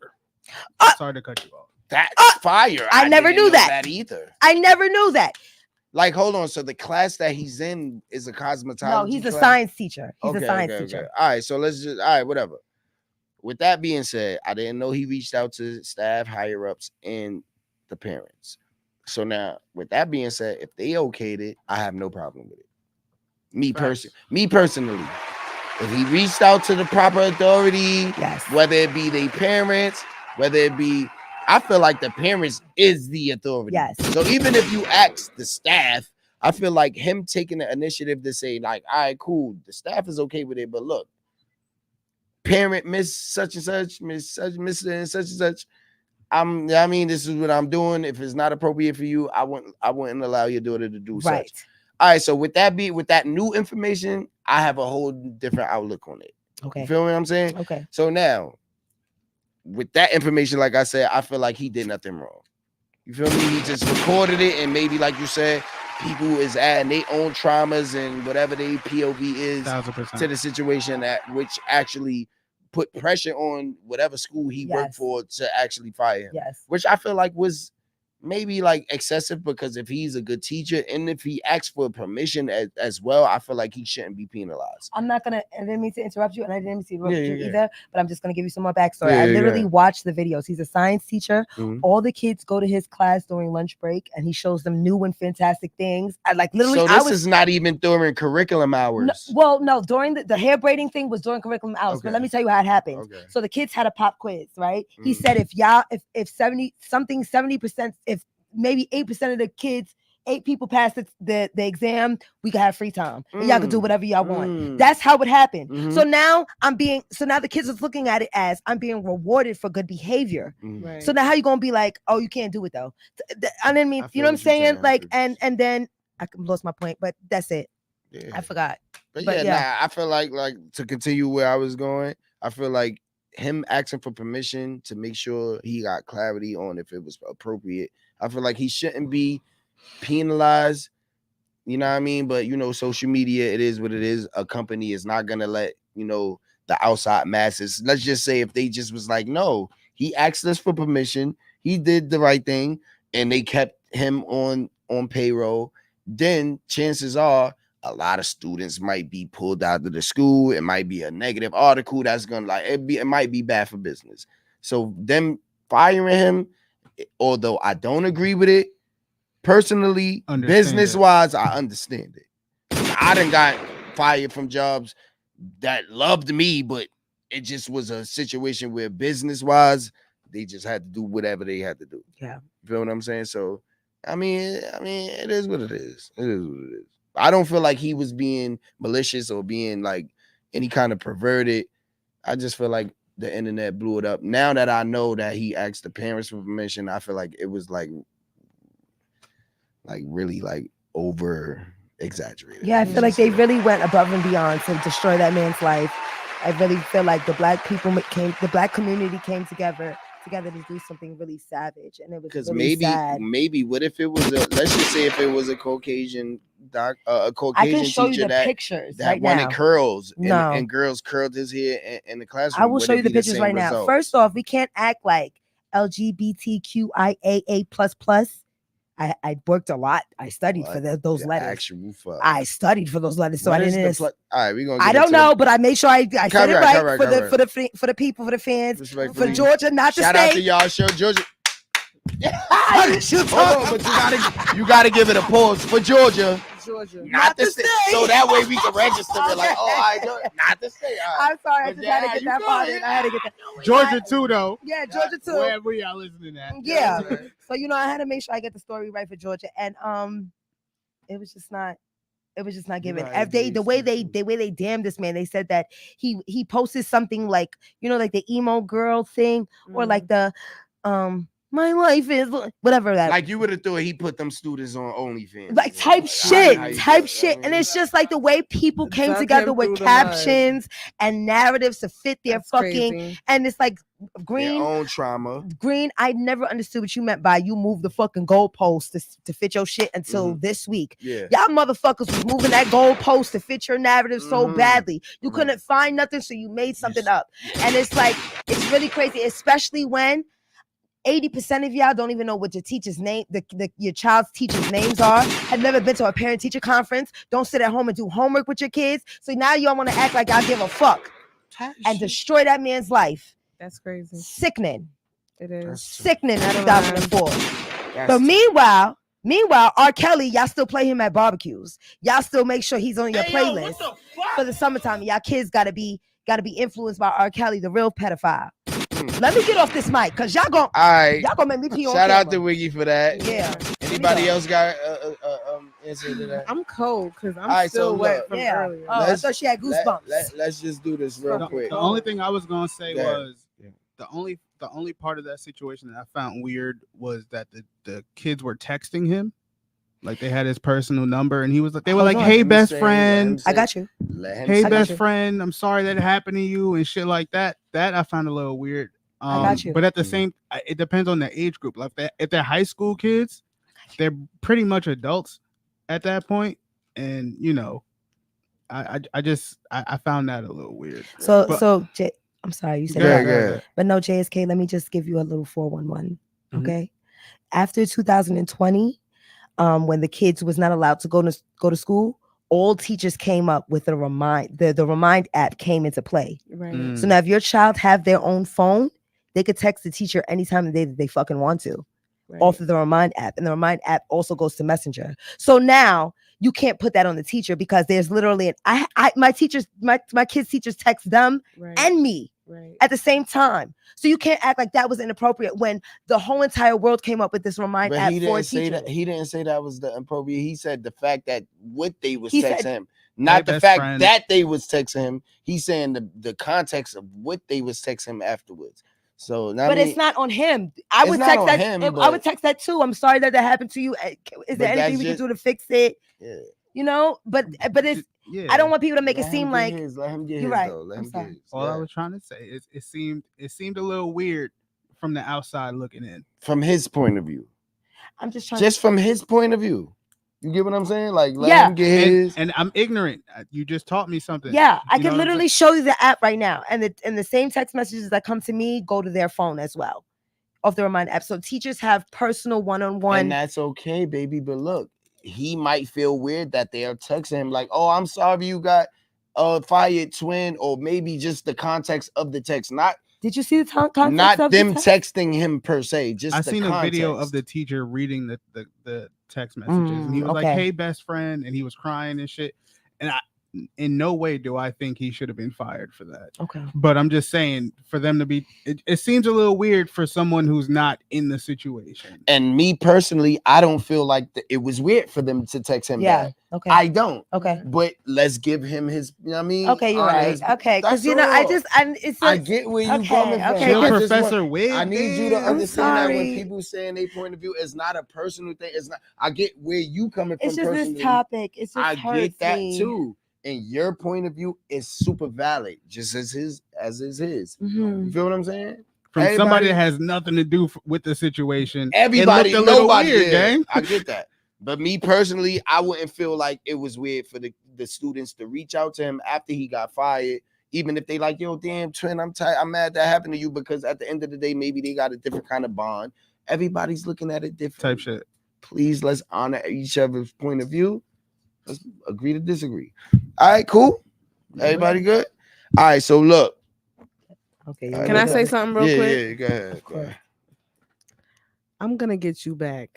Sorry to cut you off. That's fire. I never didn't knew know that. either. I never knew that. Like, hold on. So the class that he's in is a cosmetology. No, he's a class? science teacher. He's Okay, a science okay, teacher. okay. All right, so let's just, all right, whatever. With that being said, I didn't know he reached out to staff, higher ups, and the parents. So now, with that being said, if they okayed it, I have no problem with it. Me personally, if he reached out to the proper authority, yes, whether it be their parents, whether it be, I feel like the parents is the authority. Yes. So even if you ask the staff, I feel like him taking the initiative to say, like, all right, cool, the staff is okay with it, but look, parent Miss such and such, Miss such, Mr. and such and such. I mean, this is what I'm doing. If it's not appropriate for you, I wouldn't allow your daughter to do right. such. All right, so with that new information, I have a whole different outlook on it. Okay. You feel what I'm saying? Okay. So now, with that information, like I said, I feel like he did nothing wrong. You feel me? He just recorded it, and maybe, like you said, people is adding their own traumas and whatever their POV is 1000%. to the situation, that which actually put pressure on whatever school he worked for to actually fire him. Yes. Which I feel like was maybe like excessive, because if he's a good teacher and if he asks for permission as well, I feel like he shouldn't be penalized. I'm not gonna. I didn't mean to interrupt you, and I didn't mean to interrupt you Yeah. either. But I'm just gonna give you some more backstory. I literally watched the videos. He's a science teacher. Mhm. All the kids go to his class during lunch break, and he shows them new and fantastic things. I like literally. So this is not even during curriculum hours. No. During the hair braiding thing was during curriculum hours. But let me tell you how it happened. Okay. So the kids had a pop quiz, right? He said if 70%, if maybe 8% of the kids, 8 people passed the exam, we could have free time. And y'all could do whatever y'all want. That's how it happened. So now the kids is looking at it as I'm being rewarded for good behavior. Right. So now how you gonna be like, oh, you can't do it though? I didn't mean, you know what I'm saying? Like, and then I lost my point, but that's it. Yeah. I forgot. But yeah, I feel like to continue where I was going, I feel like him asking for permission to make sure he got clarity on if it was appropriate. I feel like he shouldn't be penalized. You know what I mean? But social media, it is what it is. A company is not gonna let the outside masses. Let's just say if they just was like, no, he asked us for permission, he did the right thing, and they kept him on payroll, then chances are a lot of students might be pulled out of the school. It might be a negative article that's gonna it might be bad for business. So them firing him, although I don't agree with it personally, business wise, I understand it. I done got fired from jobs that loved me, but it just was a situation where business wise, they just had to do whatever they had to do. Yeah. You feel what I'm saying? So I mean, it is what it is. It is what it is. I don't feel like he was being malicious or being like any kind of perverted. I just feel like the internet blew it up. Now that I know that he asked the parents for permission, I feel like it was like really like over exaggerated. Yeah, I feel like they really went above and beyond to destroy that man's life. I really feel like the black community came together to do something really savage, and it was because really sad. maybe what if it was let's just say if it was a Caucasian a Caucasian I can show teacher you the pictures that right wanted now. curls No. and girls curled his hair in the classroom. I will show you the pictures right now. First off, we can't act like LGBTQIAA++. I worked a lot. I studied for those letters. I studied for those letters, so I didn't. All right, we're gonna. I don't know, but I made sure I said it right for the people, for the fans, for Georgia, not the state. Shout out to y'all, show Georgia. Hold on, but you gotta give it a pause for Georgia. Not the state. So that way we can register it like, not the state. I'm sorry, I just had to get that part in. I had to get that. Georgia too, though. Yeah, Georgia too. Wherever y'all listening at. Yeah. So I had to make sure I get the story right for Georgia, and it was just not given. The way they damned this man, they said that he posted something like like the emo girl thing, or like the my life is whatever that. Like you would have thought he put them students on OnlyFans. Like type shit. And it's just like the way people came together with captions and narratives to fit their fucking, and it's like Green, their own trauma. Green, I never understood what you meant by you moved the fucking goalpost to fit your shit until this week. Yeah. Y'all motherfuckers was moving that goalpost to fit your narrative so badly. You couldn't find nothing, so you made something up. And it's like, it's really crazy, especially when 80% of y'all don't even know what your teacher's name, your child's teacher's names are, have never been to a parent-teacher conference, don't sit at home and do homework with your kids. So now y'all want to act like y'all give a fuck and destroy that man's life. That's crazy. Sickening. It is. Sickening in 2004. But meanwhile, R. Kelly, y'all still play him at barbecues. Y'all still make sure he's on your playlist for the summertime. Y'all kids gotta be influenced by R. Kelly, the real pedophile. Let me get off this mic, cause y'all gonna make me pee on Shout camera. out to Wiggy for that. Yeah. Anybody else got answer to that? I'm cold because I'm still wet from earlier. Oh, I thought she had goosebumps. Let's just do this real quick. The only thing I was gonna say was the only part of that situation that I found weird was that the kids were texting him Like they had his personal number, and he was like, they were Hold like, on. "Hey, Let me best say, friend, I got you. Let him hey, I got best you. friend, I'm sorry that happened to you," and shit like that. That I found a little weird. I got you. But at the same, it depends on the age group. Like if they're high school kids, they're pretty much adults at that point, and you know, I found that a little weird. So But- so I'm sorry, you said Go that. ahead, go ahead. But no, JSK, let me just give you a little 411. Mhm. Okay. After 2020, when the kids was not allowed to go to school, all teachers came up with the Remind app came into play. Right. So now if your child have their own phone, they could text the teacher anytime of the day that they fucking want to Right. off of the Remind app. And the Remind app also goes to Messenger. So now you can't put that on the teacher because there's literally my kids' teachers text them Right. and me Right. at the same time. So you can't act like that was inappropriate when the whole entire world came up with this Remind But app he for didn't say teachers. that. He didn't say that was the inappropriate. He said the fact that what they was He texting said- him, not the best fact friend. that they was texting him. He's saying the context of what they was texting him afterwards. So, But it's not on him. I It's would not text on that. him, I but- would text that too. I'm sorry that happened to you. Is there anything that's we can just- do to fix it? Yeah. You know, but it's. Yeah. I don't want people to make Let it seem him like get his. Let him get you're his right. though. Let I'm him sorry. get his. All I Yeah. was trying to say is it seemed a little weird from the outside looking in. From his point of view, I'm just trying. just from his point of view, you get what I'm saying? Like let Yeah. him get his. And I'm ignorant. You just taught me something. Yeah, I You know can what I'm literally show you the app right now, and the same text messages that come to me go to their phone as well, off the Remind app. So teachers have personal And one-on-one. that's okay, baby. But look, he might feel weird that they are texting him like, "Oh, I'm sorry you got fired, twin," or maybe just the context of the text, not Did you see the context not of them the text? texting him per se. Just I the seen context. a video of the teacher reading the text messages, and he was like, okay. "Hey, best friend," and he was crying and shit. And in no way do I think he should have been fired for that. Okay. But I'm just saying, for them to be, it seems a little weird for someone who's not in the situation. And me personally, I don't feel like it was weird for them to text him Yeah. back. Okay. I don't. Okay. But let's give him his. You know what I mean? Okay, you're honor right. his- Okay, because that's you know, all. it's. I get where you okay, coming from. okay, Chill, I just Professor want- Wig. I need you to damn. understand that when sorry. people saying their point of view, it's not a personal thing. It's not. I get where you coming from. It's just personally. this topic. It's just I hurts get that me. too. And your point of view is super valid, just as is his. Mhm. You feel what I'm saying? From somebody Everybody- that has nothing to do with the situation. Everybody, it looked a little nobody, weird, yeah, gang. I get that. But me personally, I wouldn't feel like it was weird for the students to reach out to him after he got fired, even if they like, yo, damn, twin, I'm tired, I'm mad that happened to you, because at the end of the day, maybe they got a different kind of bond. Everybody's looking at it different. Type shit. Please, let's honor each other's point of view. Let's agree to disagree. All right, cool. Everybody good? All right, so look. Okay. All right, Can I look. say something real quick? Yeah, go ahead. Go ahead. I'm gonna get you back.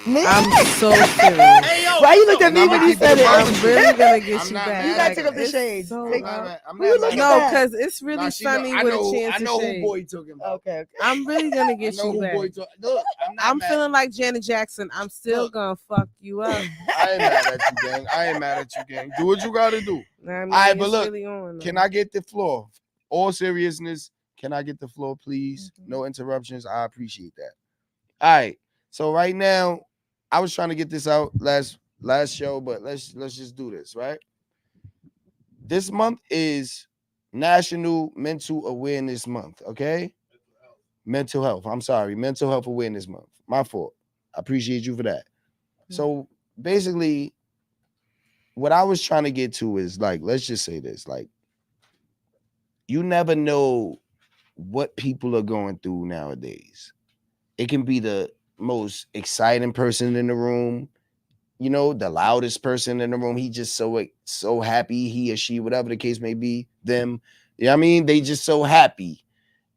Me? I'm so serious. Hey, yo, Why you looked at and me I'ma when you keep said it? real I'm with really gonna get I'm you not back. mad You gotta at take off the It's shades. so- Take- I'm Who you not looking mad no, at? because it's really Nah, she know- sunny I with know, a chance I to know who shade. boy talking about. Okay. I'm really gonna I get know you who back. boy talking. Look, I'm not I'm mad. feeling like Janet Jackson. I'm still Look. gonna fuck you up. I ain't mad at you, gang. I ain't mad at you, gang. Do what you gotta do. I mean, Alright, but it's look, really on, Can though. I get the floor? All seriousness, can I get the floor, please? No interruptions. I appreciate that. All right. So right now, I was trying to get this out last show, but let's just do this, right? This month is National Mental Awareness Month, okay? Mental health. I'm sorry, Mental Health Awareness Month. My fault. I appreciate you for that. So basically, what I was trying to get to is like, let's just say this, like, you never know what people are going through nowadays. It can be the most exciting person in the room, you know, the loudest person in the room. He just so happy, he or she, whatever the case may be, them. You know what I mean? They just so happy.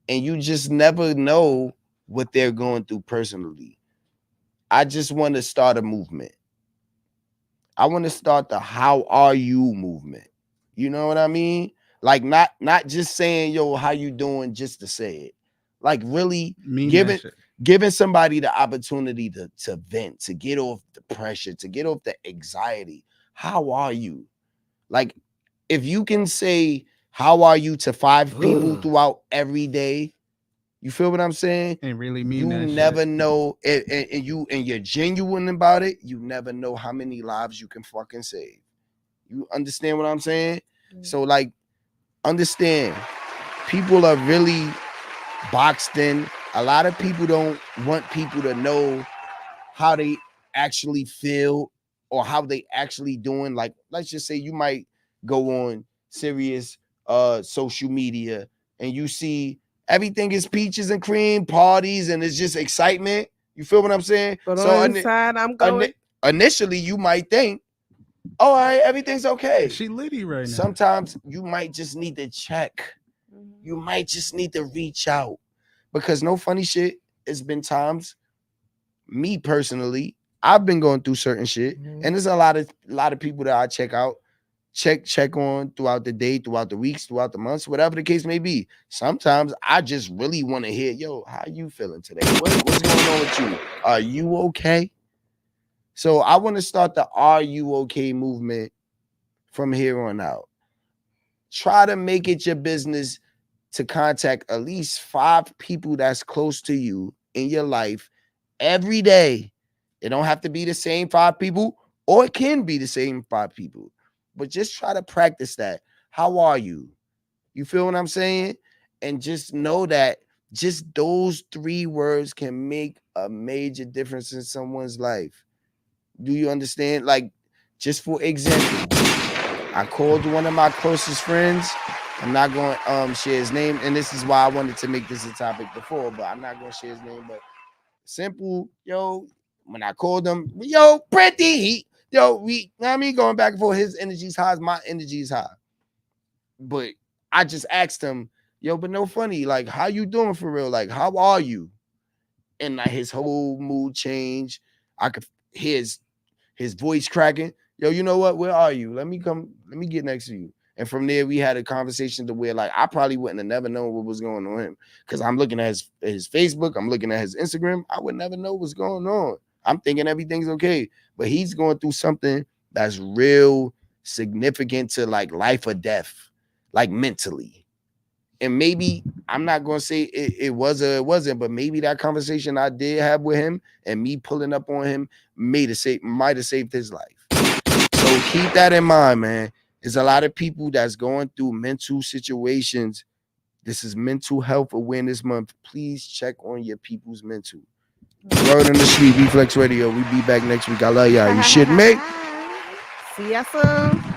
And you just never know what they're going through personally. I just want to start a movement. I want to start the how are you movement. You know what I mean? Like not just saying, yo, how you doing just to say it. Like really Mean giving that shit. giving somebody the opportunity to vent, to get off the pressure, to get off the anxiety. How are you? Like if you can say how are you to 5 people throughout every day, You feel what I'm saying? And really mean You that never shit. know, and you're genuine about it. You never know how many lives you can fucking save. You understand what I'm saying? So like, understand, people are really boxed in. A lot of people don't want people to know how they actually feel or how they actually doing. Like, let's just say you might go on serious social media and you see everything is peaches and cream, parties, and it's just excitement. You feel what I'm saying? But So on the inside, I'm going. initially you might think, all right, everything's okay. She litty right now. Sometimes you might just need to check. You might just need to reach out. Because no funny shit, it's been times, me personally, I've been going through certain shit, and there's a lot of people that I check on throughout the day, throughout the weeks, throughout the months, whatever the case may be. Sometimes I just really want to hear, yo, how you feeling today? What's going on with you? Are you okay? So I want to start the Are You Okay movement from here on out. Try to make it your business to contact at least 5 people that's close to you in your life every day. It don't have to be the same 5 people, or it can be the same 5 people. But just try to practice that. How are you? You feel what I'm saying? And just know that just those 3 words can make a major difference in someone's life. Do you understand? Like, just for example, I called one of my closest friends. I'm not going to share his name, and this is why I wanted to make this a topic before, but I'm not going to share his name. But simple, yo, when I called him, yo, pretty, we, you know what I mean, going back and forth, his energy's high, my energy's high. But I just asked him, yo, but no funny, like, how you doing for real? Like, how are you? And like his whole mood changed. I could hear his voice cracking. Yo, you know what? Where are you? Let me get next to you. And from there, we had a conversation to where, like, I probably wouldn't have never known what was going on with him. Because I'm looking at his Facebook, I'm looking at his Instagram. I would never know what's going on. I'm thinking everything's okay. But he's going through something that's real significant to like life or death, like mentally. And maybe I'm not gonna say it was or it wasn't, but maybe that conversation I did have with him and me pulling up on him might have saved his life. So keep that in mind, man. There's a lot of people that's going through mental situations. This is Mental Health Awareness Month. Please check on your people's mental. Word on the street, Reflex Radio. We be back next week. I love y'all. You shit, mate. See ya soon.